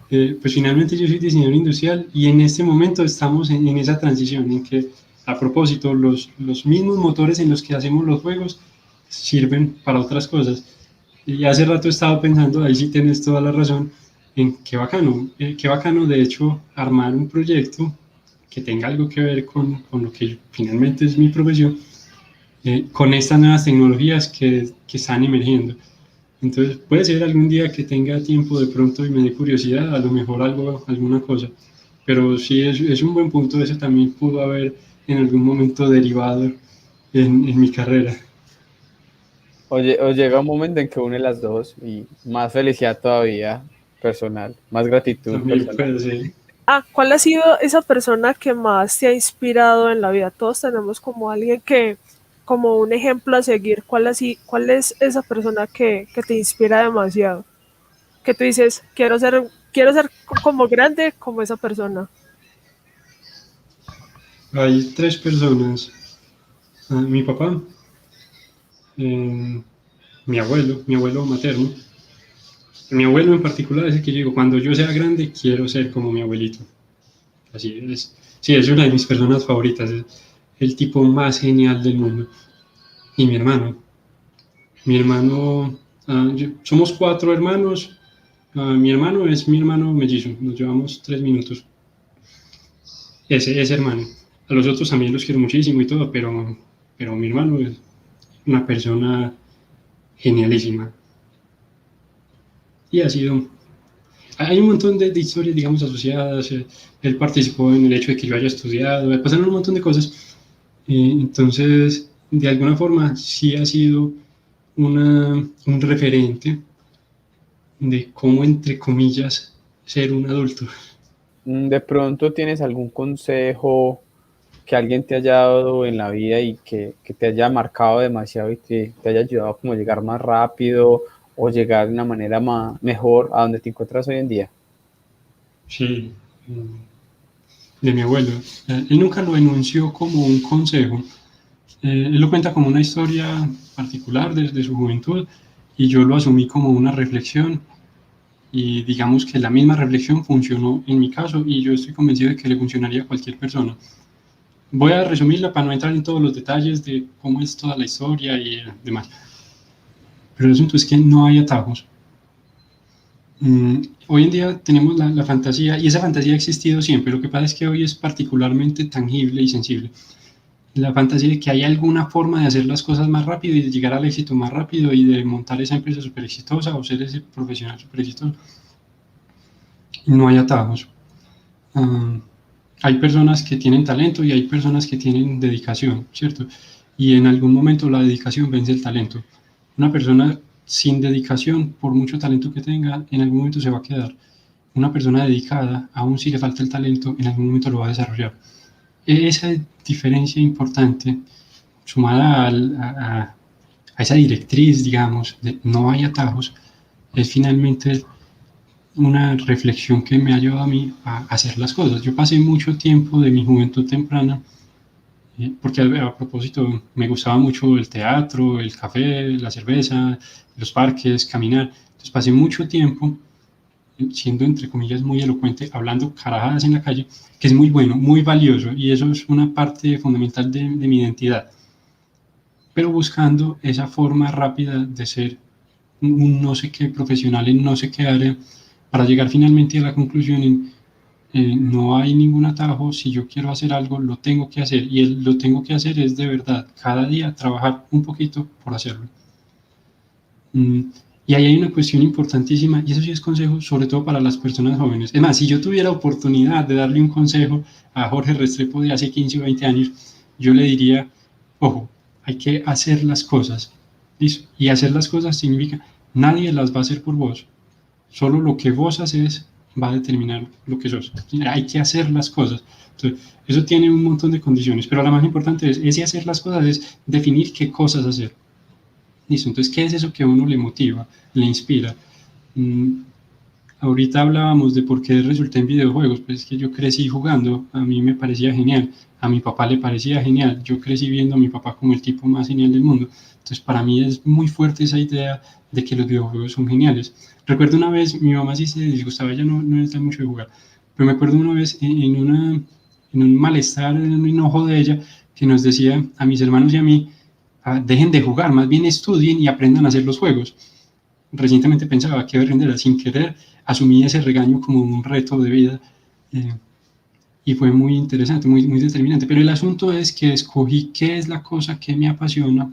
pues finalmente yo soy diseñador industrial y en este momento estamos en esa transición en que, a propósito, los mismos motores en los que hacemos los juegos sirven para otras cosas. Y hace rato estaba pensando, ahí sí tienes toda la razón, en qué bacano de hecho armar un proyecto que tenga algo que ver con lo que finalmente es mi profesión, con estas nuevas tecnologías que están emergiendo. Entonces puede ser algún día que tenga tiempo de pronto y me dé curiosidad, a lo mejor alguna cosa. Pero sí es un buen punto, eso también pudo haber en algún momento derivado en mi carrera. Oye, o llega un momento en que une las dos y más felicidad todavía personal, más gratitud También personal. puede ser. Ah, ¿cuál ha sido esa persona que más te ha inspirado en la vida? Todos tenemos como alguien que, como un ejemplo a seguir. ¿Cuál es esa persona que te inspira demasiado? Que tú dices, quiero ser como grande como esa persona. Hay tres personas, mi papá, eh, mi abuelo materno. Mi abuelo en particular es el que yo digo, cuando yo sea grande quiero ser como mi abuelito. Así es. Sí, es una de mis personas favoritas, es el tipo más genial del mundo. Y mi hermano, somos cuatro hermanos, mi hermano es mi hermano mellizo, nos llevamos 3 minutos. ese hermano. A los otros también los quiero muchísimo y todo, pero mi hermano es una persona genialísima. Y ha sido... Hay un montón de historias, digamos, asociadas. Él participó en el hecho de que yo haya estudiado, pasaron un montón de cosas. Entonces, de alguna forma, sí ha sido un referente de cómo, entre comillas, ser un adulto. ¿De pronto tienes algún consejo que alguien te haya dado en la vida y que te haya marcado demasiado y te haya ayudado como a llegar más rápido o llegar de una manera mejor a donde te encuentras hoy en día? Sí, de mi abuelo. Él nunca lo enunció como un consejo. Él lo cuenta como una historia particular desde su juventud y yo lo asumí como una reflexión y digamos que la misma reflexión funcionó en mi caso y yo estoy convencido de que le funcionaría a cualquier persona. Voy a resumirla para no entrar en todos los detalles de cómo es toda la historia y demás. Pero el asunto es que no hay atajos. Hoy en día tenemos la fantasía, y esa fantasía ha existido siempre, lo que pasa es que hoy es particularmente tangible y sensible. La fantasía de que hay alguna forma de hacer las cosas más rápido y de llegar al éxito más rápido y de montar esa empresa súper exitosa o ser ese profesional súper exitoso. No hay atajos. Hay personas que tienen talento y hay personas que tienen dedicación, ¿cierto? Y en algún momento la dedicación vence el talento. Una persona sin dedicación, por mucho talento que tenga, en algún momento se va a quedar. Una persona dedicada, aun si le falta el talento, en algún momento lo va a desarrollar. Esa diferencia importante, sumada a esa directriz, digamos, de no hay atajos, es finalmente una reflexión que me ha ayudado a mí a hacer las cosas. Yo pasé mucho tiempo de mi juventud temprana, porque a propósito me gustaba mucho el teatro, el café, la cerveza, los parques, caminar. Entonces pasé mucho tiempo siendo, entre comillas, muy elocuente, hablando carajadas en la calle, que es muy bueno, muy valioso, y eso es una parte fundamental de mi identidad. Pero buscando esa forma rápida de ser un no sé qué profesional en no sé qué área, para llegar finalmente a la conclusión en no hay ningún atajo, si yo quiero hacer algo, lo tengo que hacer, y lo tengo que hacer es de verdad, cada día trabajar un poquito por hacerlo. Y ahí hay una cuestión importantísima, y eso sí es consejo, sobre todo para las personas jóvenes. Es más, si yo tuviera oportunidad de darle un consejo a Jorge Restrepo de hace 15 o 20 años, yo le diría, ojo, hay que hacer las cosas. ¿Listo? Y hacer las cosas significa, nadie las va a hacer por vos. Solo lo que vos haces va a determinar lo que sos. Hay que hacer las cosas. Entonces, eso tiene un montón de condiciones, pero la más importante es, ese hacer las cosas es definir qué cosas hacer. ¿Listo? Entonces, ¿qué es eso que a uno le motiva, le inspira? Ahorita hablábamos de por qué resulté en videojuegos, pues es que yo crecí jugando, a mí me parecía genial, a mi papá le parecía genial, yo crecí viendo a mi papá como el tipo más genial del mundo, entonces para mí es muy fuerte esa idea de que los videojuegos son geniales. Recuerdo una vez, mi mamá sí se disgustaba, ella no es mucho de jugar, pero me acuerdo una vez en un malestar, en un enojo de ella, que nos decía a mis hermanos y a mí, dejen de jugar, más bien estudien y aprendan a hacer los juegos. Recientemente pensaba que aprender sin querer, asumí ese regaño como un reto de vida y fue muy interesante, muy determinante. Pero el asunto es que escogí qué es la cosa que me apasiona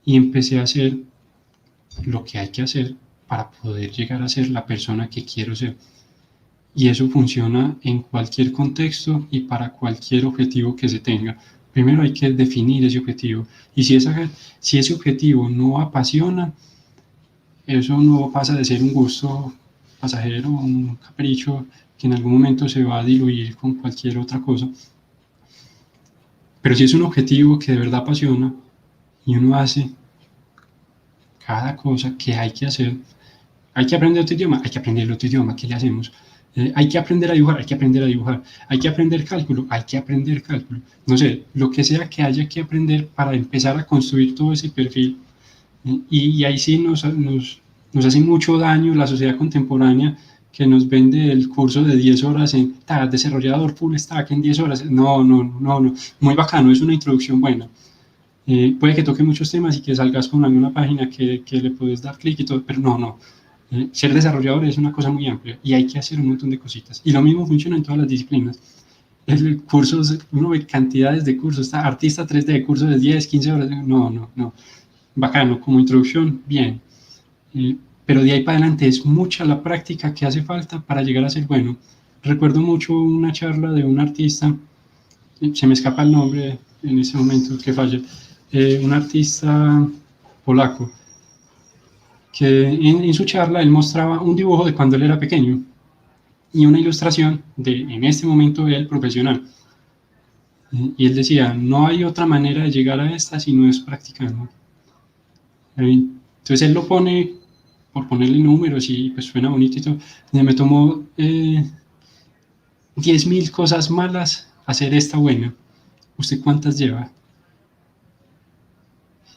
y empecé a hacer lo que hay que hacer para poder llegar a ser la persona que quiero ser. Y eso funciona en cualquier contexto y para cualquier objetivo que se tenga. Primero hay que definir ese objetivo. Y si ese objetivo no apasiona, eso no pasa de ser un gusto pasajero, un capricho que en algún momento se va a diluir con cualquier otra cosa. Pero si es un objetivo que de verdad apasiona y uno hace cada cosa que hay que hacer, hay que aprender otro idioma, hay que aprender otro idioma, ¿qué le hacemos? Hay que aprender a dibujar, hay que aprender a dibujar, hay que aprender cálculo, hay que aprender cálculo. No sé, lo que sea que haya que aprender para empezar a construir todo ese perfil. Y ahí sí nos hace mucho daño la sociedad contemporánea que nos vende el curso de 10 horas en desarrollador full stack en 10 horas. No, muy bacano, es una introducción buena. Puede que toque muchos temas y que salgas con alguna página que le puedes dar clic y todo, pero no. Ser desarrollador es una cosa muy amplia y hay que hacer un montón de cositas. Y lo mismo funciona en todas las disciplinas. el cursos, uno ve cantidades de cursos, está artista 3D, cursos de 10, 15 horas, no, bacano, como introducción, bien, pero de ahí para adelante es mucha la práctica que hace falta para llegar a ser bueno. Recuerdo mucho una charla de un artista, se me escapa el nombre en ese momento que falle, un artista polaco, que en su charla él mostraba un dibujo de cuando él era pequeño y una ilustración de en este momento él profesional. Y él decía, no hay otra manera de llegar a esta si no es practicando. Entonces él lo pone, por ponerle números y pues suena bonito y todo, me tomó 10.000 cosas malas hacer esta buena. ¿Usted cuántas lleva?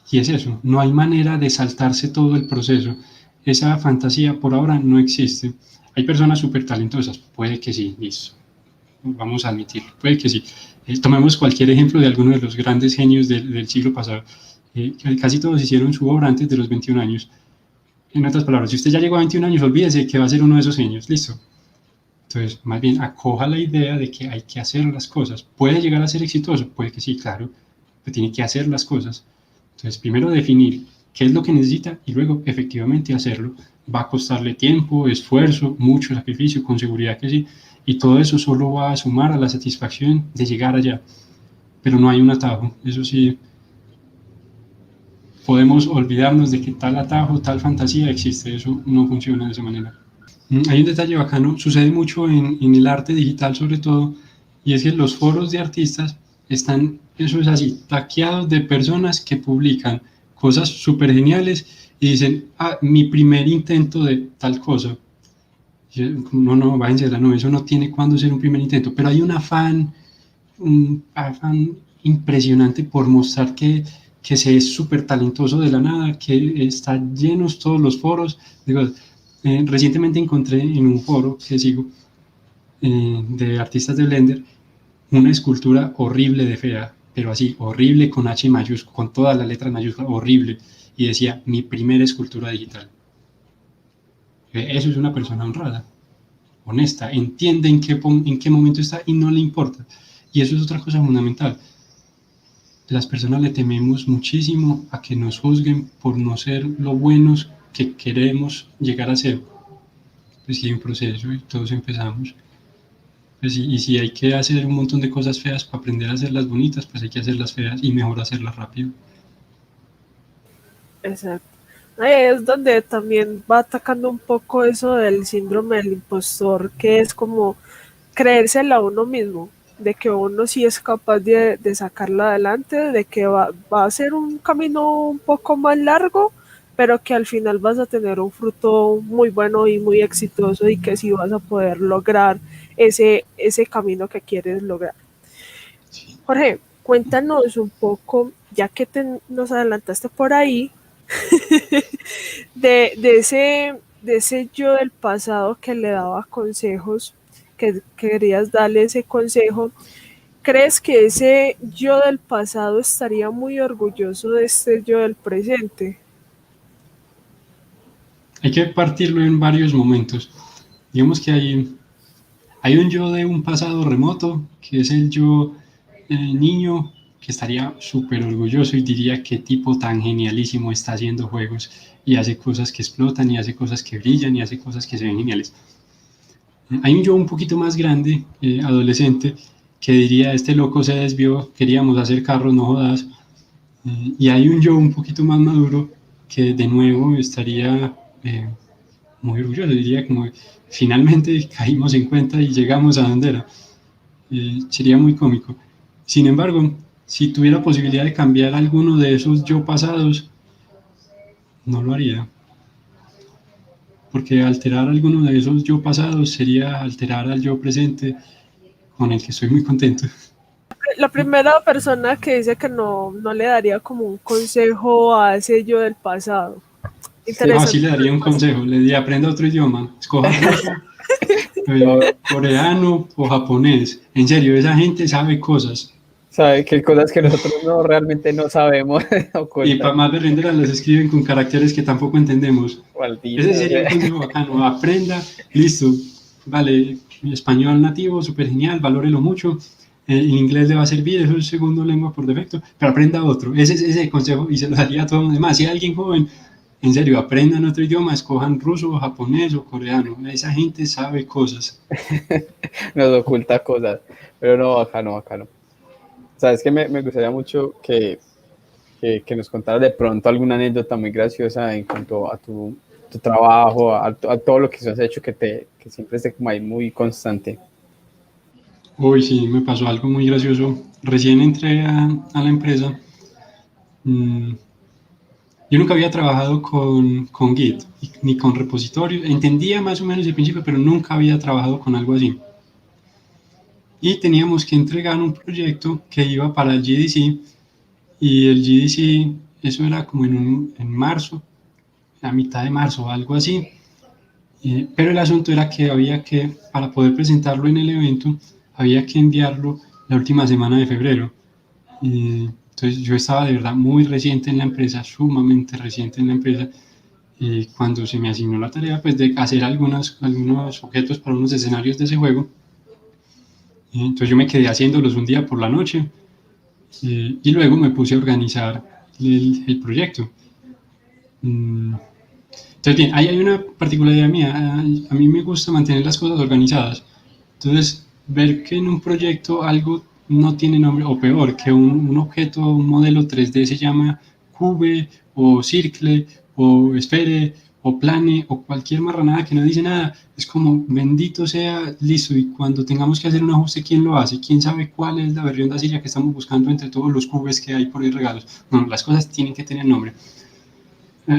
Y es eso, no hay manera de saltarse todo el proceso. Esa fantasía por ahora no existe. Hay personas súper talentosas, puede que sí, listo, vamos a admitirlo, puede que sí. Tomemos cualquier ejemplo de alguno de los grandes genios del siglo pasado. Casi todos hicieron su obra antes de los 21 años. En otras palabras, si usted ya llegó a 21 años, olvídese que va a ser uno de esos genios, listo. Entonces, más bien, acoja la idea de que hay que hacer las cosas. ¿Puede llegar a ser exitoso? Puede que sí, claro, pero tiene que hacer las cosas. Entonces, primero definir qué es lo que necesita y luego efectivamente hacerlo. Va a costarle tiempo, esfuerzo, mucho sacrificio, con seguridad que sí, y todo eso solo va a sumar a la satisfacción de llegar allá. Pero no hay un atajo, eso sí, podemos olvidarnos de que tal atajo, tal fantasía existe, eso no funciona de esa manera. Hay un detalle bacano, sucede mucho en el arte digital sobre todo, y es que los foros de artistas están, eso es así, taqueados de personas que publican cosas súper geniales y dicen, mi primer intento de tal cosa. No, váyanse, no, eso no tiene cuándo ser un primer intento, pero hay un afán impresionante por mostrar que se es súper talentoso de la nada, que está llenos todos los foros. Digo, recientemente encontré en un foro que sigo de artistas de Blender una escultura horrible de fea, pero así, horrible con H mayúscula, con todas las letras mayúsculas, horrible, y decía, mi primera escultura digital. Eso es una persona honrada, honesta, entiende en qué momento está y no le importa. Y eso es otra cosa fundamental. Las personas le tememos muchísimo a que nos juzguen por no ser lo buenos que queremos llegar a ser. Pues sí hay un proceso y todos empezamos. Pues y si hay que hacer un montón de cosas feas para aprender a hacerlas bonitas, pues hay que hacerlas feas y mejor hacerlas rápido. Exacto. Ahí es donde también va atacando un poco eso del síndrome del impostor, que es como creérsela a uno mismo, de que uno sí es capaz de sacarla adelante, de que va a ser un camino un poco más largo, pero que al final vas a tener un fruto muy bueno y muy exitoso y que sí vas a poder lograr ese camino que quieres lograr. Jorge, cuéntanos un poco, ya que nos adelantaste por ahí, de ese yo del pasado que le daba consejos, que querías darle ese consejo. ¿Crees que ese yo del pasado estaría muy orgulloso de este yo del presente? Hay que partirlo en varios momentos. Digamos que hay un yo de un pasado remoto, que es el yo niño, que estaría súper orgulloso y diría qué tipo tan genialísimo está haciendo juegos y hace cosas que explotan y hace cosas que brillan y hace cosas que se ven geniales. Hay un yo un poquito más grande, adolescente, que diría, este loco se desvió, queríamos hacer carros, no jodas. Y hay un yo un poquito más maduro que de nuevo estaría muy orgulloso, diría como finalmente caímos en cuenta y llegamos a donde era. Sería muy cómico. Sin embargo, si tuviera posibilidad de cambiar alguno de esos yo pasados, no lo haría. Porque alterar alguno de esos yo pasados sería alterar al yo presente con el que estoy muy contento. La primera persona que dice que no le daría como un consejo a ese yo del pasado. No, sí le daría un consejo, le diría aprenda otro idioma, escoja ruso, coreano o japonés. En serio, esa gente sabe cosas. Sabe que hay cosas que nosotros realmente no sabemos. Y para más de renderas las escriben con caracteres que tampoco entendemos. Maldito, ese sería un consejo bacano, aprenda, listo, vale, español nativo, súper genial, valórelo mucho, el inglés le va a servir, eso es segundo lengua por defecto, pero aprenda otro. Ese es ese consejo y se lo daría a todo el mundo. Si hay alguien joven, en serio, aprendan otro idioma, escojan ruso, japonés o coreano. Esa gente sabe cosas. Nos oculta cosas, pero no, bacano, bacano. Sabes que me gustaría mucho que nos contaras de pronto alguna anécdota muy graciosa en cuanto a tu trabajo, a todo lo que has hecho, que siempre esté como ahí muy constante. Hoy sí, me pasó algo muy gracioso. Recién entré a la empresa. Mmm, yo nunca había trabajado con Git ni con repositorios. Entendía más o menos el principio, pero nunca había trabajado con algo así. Y teníamos que entregar un proyecto que iba para el GDC. Y el GDC, eso era como en marzo, a mitad de marzo, algo así. Pero el asunto era que había que, para poder presentarlo en el evento, había que enviarlo la última semana de febrero. Entonces yo estaba de verdad muy reciente en la empresa, sumamente reciente en la empresa, cuando se me asignó la tarea pues, de hacer algunos objetos para unos escenarios de ese juego. Entonces yo me quedé haciéndolos un día por la noche y luego me puse a organizar el proyecto. Entonces, bien, ahí hay una particularidad mía. A mí me gusta mantener las cosas organizadas. Entonces, ver que en un proyecto algo no tiene nombre, o peor, que un objeto, un modelo 3D se llama cube, o circle, o esfere, o plane, o cualquier marranada que no dice nada, es como, bendito sea, listo, y cuando tengamos que hacer un ajuste, ¿quién lo hace? ¿Quién sabe cuál es la versión de silla que estamos buscando entre todos los cubes que hay por ahí regalos? No, las cosas tienen que tener nombre.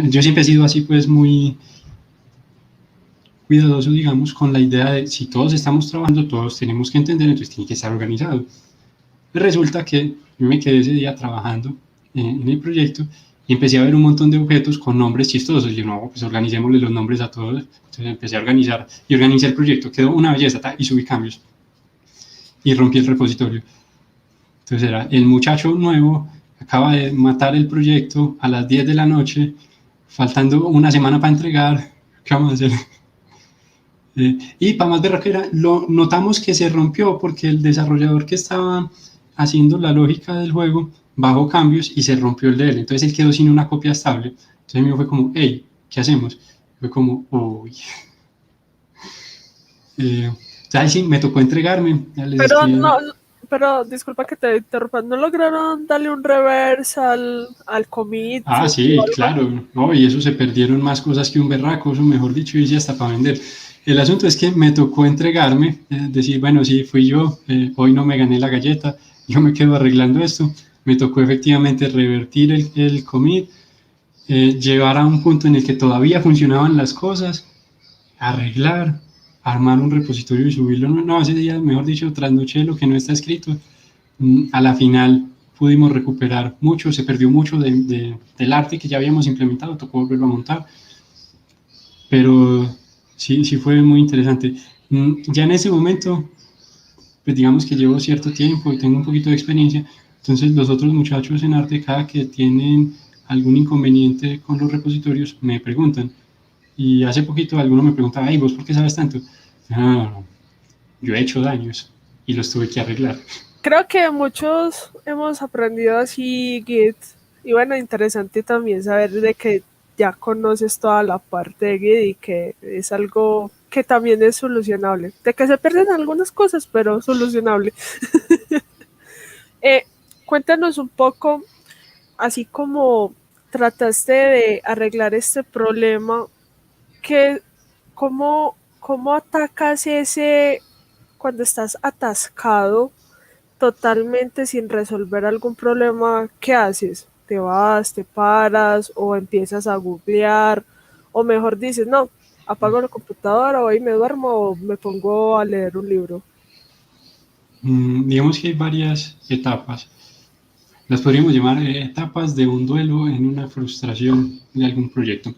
Yo siempre he sido así, pues, muy cuidadoso, digamos, con la idea de si todos estamos trabajando, todos tenemos que entender, entonces tiene que estar organizado. Resulta que yo me quedé ese día trabajando en el proyecto y empecé a ver un montón de objetos con nombres chistosos. Y yo, no, pues organicémosle los nombres a todos. Entonces empecé a organizar y organicé el proyecto. Quedó una belleza y subí cambios. Y rompí el repositorio. Entonces era el muchacho nuevo, acaba de matar el proyecto a las 10 de la noche, faltando una semana para entregar. ¿Qué vamos a hacer? Y para más berraquera, lo notamos que se rompió porque el desarrollador que estaba haciendo la lógica del juego bajó cambios y se rompió el de él. Entonces él quedó sin una copia estable. Entonces mío fue como, hey, ¿qué hacemos? Fue como, uy. Ahí sí, me tocó entregarme. Pero no, pero disculpa que te interrumpa, ¿no lograron darle un reverse al commit? Ah, sí, claro, no, y eso se perdieron más cosas que un berraco, eso mejor dicho, y hasta para vender. El asunto es que me tocó entregarme, decir, bueno, sí, fui yo, hoy no me gané la galleta, yo me quedo arreglando esto. Me tocó efectivamente revertir el commit, llevar a un punto en el que todavía funcionaban las cosas, arreglar, armar un repositorio y subirlo. No, ese día, mejor dicho, trasnoché lo que no está escrito. A la final pudimos recuperar mucho, se perdió mucho del arte que ya habíamos implementado, tocó volverlo a montar, pero sí fue muy interesante. Ya en ese momento, pues digamos que llevo cierto tiempo y tengo un poquito de experiencia, entonces los otros muchachos en arte, cada que tienen algún inconveniente con los repositorios, me preguntan. Y hace poquito alguno me preguntaba, ay, ¿vos por qué sabes tanto? No, yo he hecho daños y los tuve que arreglar. Creo que muchos hemos aprendido así Git. Y bueno, interesante también saber de que ya conoces toda la parte de Git y que es algo que también es solucionable. De que se pierden algunas cosas, pero solucionable. Cuéntanos un poco, así como trataste de arreglar este problema, que, ¿cómo atacas ese cuando estás atascado totalmente sin resolver algún problema? ¿Qué haces? ¿Te vas, te paras o empiezas a googlear? O mejor dices, no, apago la computadora, hoy me duermo o me pongo a leer un libro. Digamos que hay varias etapas. Las podríamos llamar etapas de un duelo en una frustración de algún proyecto.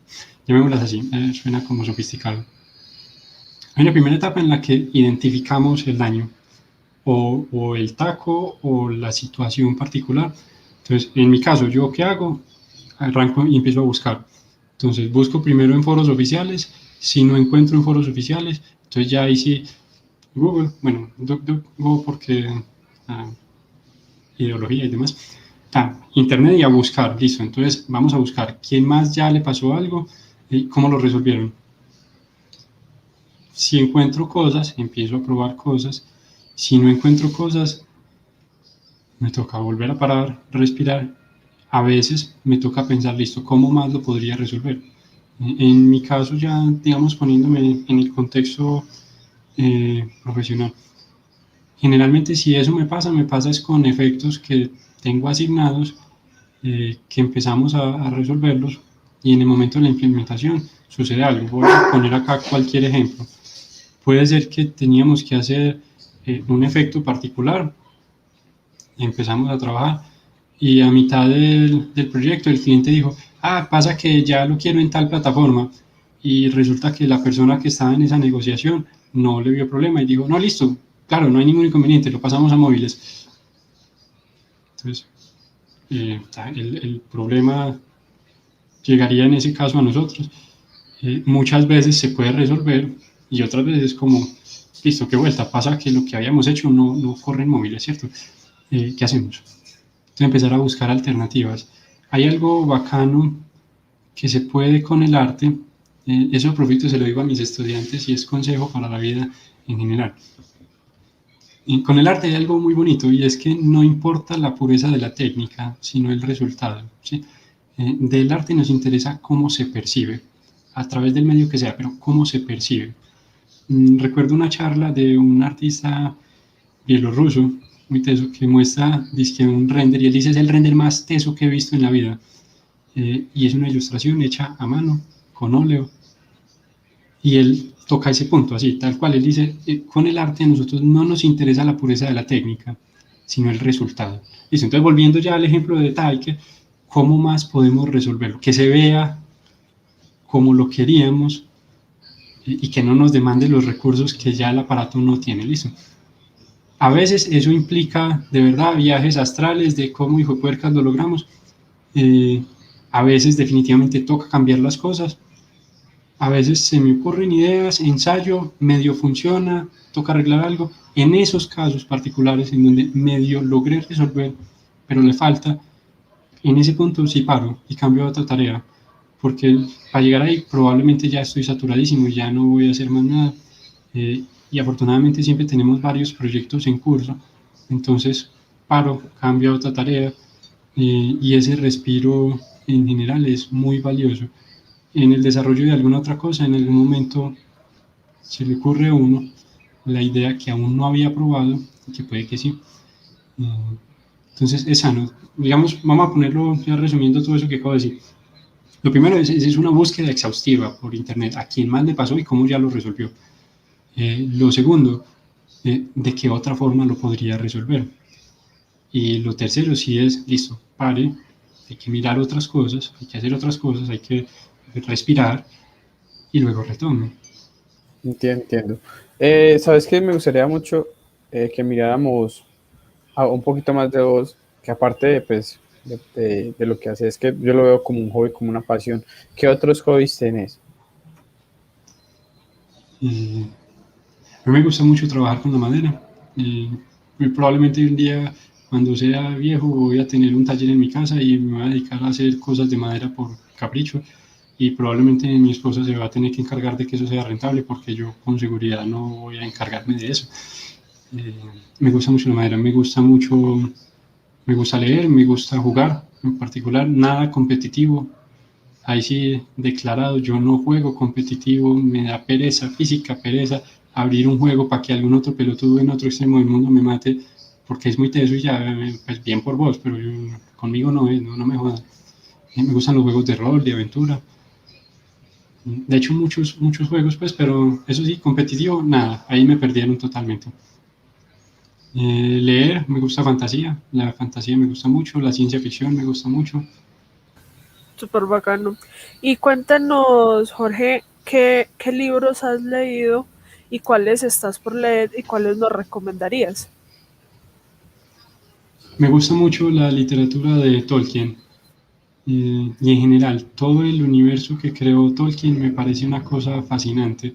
Llamémoslas así, suena como sofisticado. Hay una primera etapa en la que identificamos el daño o el taco o la situación particular. Entonces, en mi caso, ¿yo qué hago? Arranco y empiezo a buscar. Entonces, busco primero en foros oficiales. Si no encuentro en foros oficiales, entonces ya ahí sí, Google, bueno, DuckDuckGo porque a ideología y demás. Internet y a buscar, listo, entonces vamos a buscar quién más ya le pasó algo y cómo lo resolvieron. Si encuentro cosas, empiezo a probar cosas. Si no encuentro cosas, me toca volver a parar, respirar. A veces me toca pensar, listo, ¿cómo más lo podría resolver? En mi caso ya, digamos, poniéndome en el contexto profesional. Generalmente si eso me pasa es con efectos que tengo asignados, que empezamos a resolverlos y en el momento de la implementación sucede algo. Voy a poner acá cualquier ejemplo. Puede ser que teníamos que hacer un efecto particular, empezamos a trabajar y a mitad del proyecto el cliente dijo, pasa que ya lo quiero en tal plataforma, y resulta que la persona que estaba en esa negociación no le vio problema y dijo, no, listo, claro, no hay ningún inconveniente, lo pasamos a móviles. Entonces, el problema llegaría en ese caso a nosotros. Muchas veces se puede resolver y otras veces como, listo, qué vuelta, pasa que lo que habíamos hecho no corre en móviles, ¿cierto? ¿Qué hacemos? Entonces empezar a buscar alternativas. Hay algo bacano que se puede con el arte, eso profito se lo digo a mis estudiantes y es consejo para la vida en general. Y con el arte hay algo muy bonito y es que no importa la pureza de la técnica, sino el resultado, ¿sí? Del arte nos interesa cómo se percibe, a través del medio que sea, pero cómo se percibe. Recuerdo una charla de un artista bielorruso, muy teso, que muestra dizque un render y él dice es el render más teso que he visto en la vida. Y es una ilustración hecha a mano, con óleo, y él toca ese punto así, tal cual, él dice, con el arte a nosotros no nos interesa la pureza de la técnica, sino el resultado. Listo, entonces volviendo ya al ejemplo de Taike, ¿cómo más podemos resolverlo? Que se vea como lo queríamos y que no nos demande los recursos que ya el aparato no tiene, listo. A veces eso implica de verdad viajes astrales de cómo hijo de puercas lo logramos. A veces definitivamente toca cambiar las cosas. A veces se me ocurren ideas, ensayo, medio funciona, toca arreglar algo. En esos casos particulares en donde medio logré resolver, pero le falta, en ese punto sí paro y cambio a otra tarea. Porque para llegar ahí probablemente ya estoy saturadísimo y ya no voy a hacer más nada. Y afortunadamente siempre tenemos varios proyectos en curso, entonces paro, cambio a otra tarea, y ese respiro en general es muy valioso. En el desarrollo de alguna otra cosa, en algún momento se le ocurre a uno la idea que aún no había probado y que puede que sí. Entonces es sano. Digamos, vamos a ponerlo ya resumiendo todo eso que acabo de decir. Lo primero es una búsqueda exhaustiva por internet, a quién más le pasó y cómo ya lo resolvió. Lo segundo, de qué otra forma lo podría resolver. Y lo tercero sí es, listo, pare, hay que mirar otras cosas, hay que hacer otras cosas, hay que respirar y luego retome. Entiendo. ¿Sabes qué? Me gustaría mucho que miráramos a un poquito más de vos, que aparte de, pues, de lo que haces, que yo lo veo como un hobby, como una pasión. ¿Qué otros hobbies tenés? A mí me gusta mucho trabajar con la madera. Muy probablemente un día, cuando sea viejo, voy a tener un taller en mi casa y me voy a dedicar a hacer cosas de madera por capricho. Y probablemente mi esposa se va a tener que encargar de que eso sea rentable porque yo con seguridad no voy a encargarme de eso. Me gusta mucho la madera, me gusta leer, me gusta jugar, en particular nada competitivo. Ahí sí declarado, yo no juego competitivo, me da pereza, física pereza, abrir un juego para que algún otro pelotudo en otro extremo del mundo me mate, porque es muy teso y ya, pues bien por vos, pero conmigo no me jodan. Me gustan los juegos de rol, de aventura. De hecho, muchos juegos, pues, pero eso sí, competitivo, nada, ahí me perdieron totalmente. Leer, me gusta fantasía, la fantasía me gusta mucho, la ciencia ficción me gusta mucho. Súper bacano. Y cuéntanos, Jorge, ¿qué libros has leído y cuáles estás por leer y cuáles nos recomendarías? Me gusta mucho la literatura de Tolkien, y en general todo el universo que creó Tolkien me parece una cosa fascinante.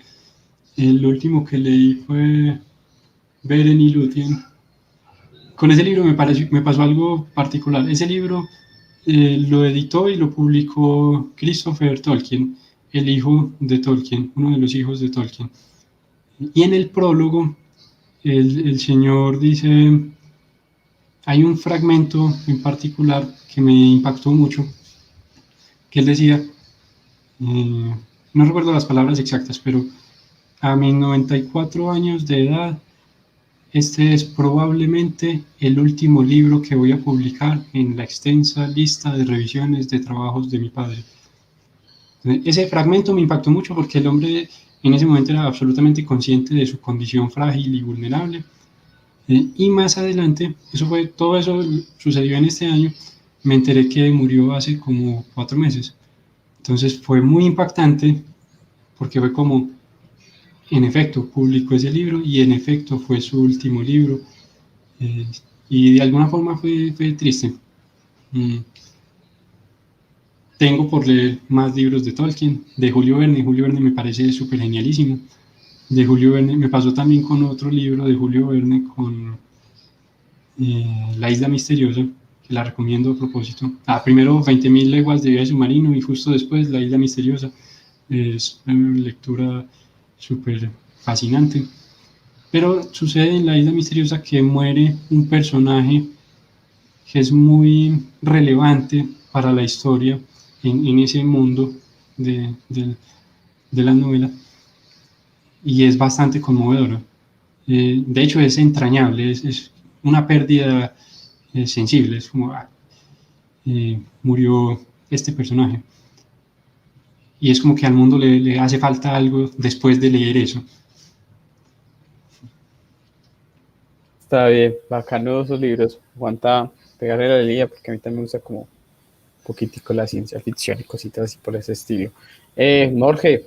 El último que leí fue Beren y Lúthien, con ese libro me pasó algo particular. Ese libro lo editó y lo publicó Christopher Tolkien, el hijo de Tolkien, uno de los hijos de Tolkien. Y en el prólogo, el señor dice, hay un fragmento en particular que me impactó mucho, que él decía, no recuerdo las palabras exactas, pero a mis 94 años de edad, este es probablemente el último libro que voy a publicar en la extensa lista de revisiones de trabajos de mi padre. Ese fragmento me impactó mucho porque el hombre en ese momento era absolutamente consciente de su condición frágil y vulnerable. Y más adelante, todo eso sucedió en este año, me enteré que murió hace como 4 meses. Entonces fue muy impactante porque fue como, en efecto, publicó ese libro y en efecto fue su último libro. Y de alguna forma fue triste. Tengo por leer más libros de Tolkien, de Julio Verne. Julio Verne me parece súper genialísimo. De Julio Verne me pasó también con otro libro de Julio Verne, con La Isla Misteriosa, que la recomiendo a propósito. Primero 20.000 leguas de viaje submarino y justo después La Isla Misteriosa. Es una lectura súper fascinante. Pero sucede en La Isla Misteriosa que muere un personaje que es muy relevante para la historia en ese mundo de la novela, y es bastante conmovedora. De hecho, es entrañable, es una pérdida sensible, es como, murió este personaje. Y es como que al mundo le hace falta algo después de leer eso. Está bien, bacano esos libros. Aguanta pegarle la leía porque a mí también me gusta como un poquitico la ciencia ficción y cositas así por ese estilo. Jorge,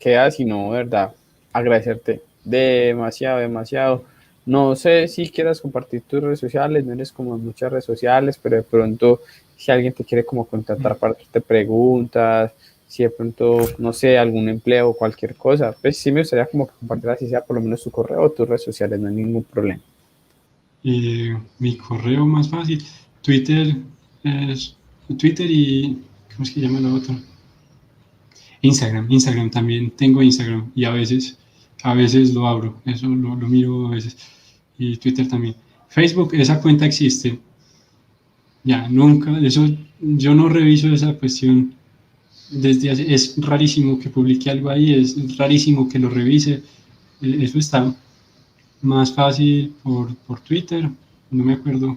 queda sino, ¿verdad? Agradecerte demasiado, demasiado. No sé si quieras compartir tus redes sociales, no eres como en muchas redes sociales, pero de pronto si alguien te quiere como contactar para hacerte preguntas, si de pronto, no sé, algún empleo o cualquier cosa, pues sí me gustaría como que compartir así sea por lo menos tu correo o tus redes sociales, no hay ningún problema. Mi correo más fácil, Twitter es Twitter y ¿cómo es que llama la otra? Instagram también tengo Instagram y a veces lo abro, eso lo miro a veces, y Twitter también. Facebook, esa cuenta existe, ya, nunca, eso, yo no reviso esa cuestión es rarísimo que publique algo ahí, es rarísimo que lo revise, eso está más fácil por Twitter, no me acuerdo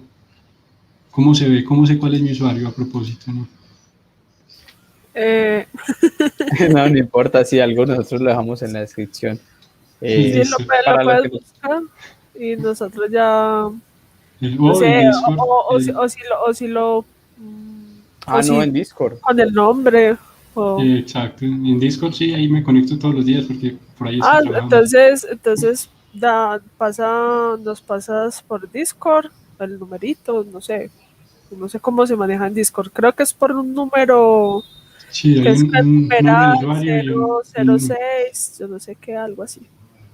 cómo se ve, cómo sé cuál es mi usuario a propósito, ¿no? No, no importa, si algo nosotros lo dejamos en la descripción. Sí, lo Para lo puedes que... buscar y nosotros ya, no O en sé, Discord. no, en Discord. con el nombre. Exacto, en Discord sí, ahí me conecto todos los días porque por ahí es que trabajamos. Entonces nos pasas por Discord el numerito, no sé cómo se maneja en Discord. Creo que es por un número Sí, que hay es un nombre de numeral usuario y 006, yo no sé qué, algo así.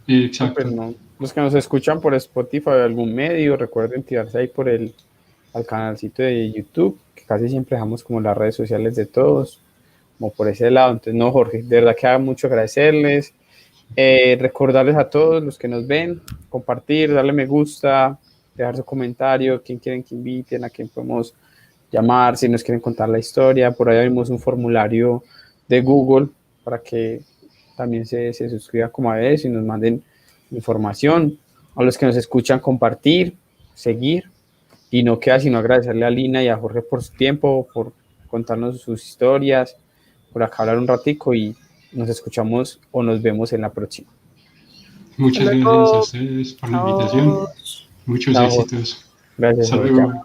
exacto. Pues no. Los que nos escuchan por Spotify o algún medio, recuerden tirarse ahí al canalcito de YouTube, que casi siempre dejamos como las redes sociales de todos, como por ese lado. Entonces, no, Jorge, de verdad que haga mucho agradecerles. Recordarles a todos los que nos ven, compartir, darle me gusta, dejar su comentario, quién quieren que inviten, a quién podemos llamar, si nos quieren contar la historia. Por ahí vimos un formulario de Google para que también se suscriban como a eso y nos manden información. A los que nos escuchan, compartir, seguir. Y no queda sino agradecerle a Lina y a Jorge por su tiempo, por contarnos sus historias, por acá hablar un ratico y nos escuchamos o nos vemos en la próxima. Muchas gracias a ustedes por la invitación. Chao. Muchos Chao, Jorge. éxitos. Gracias, Hasta Jorge. luego.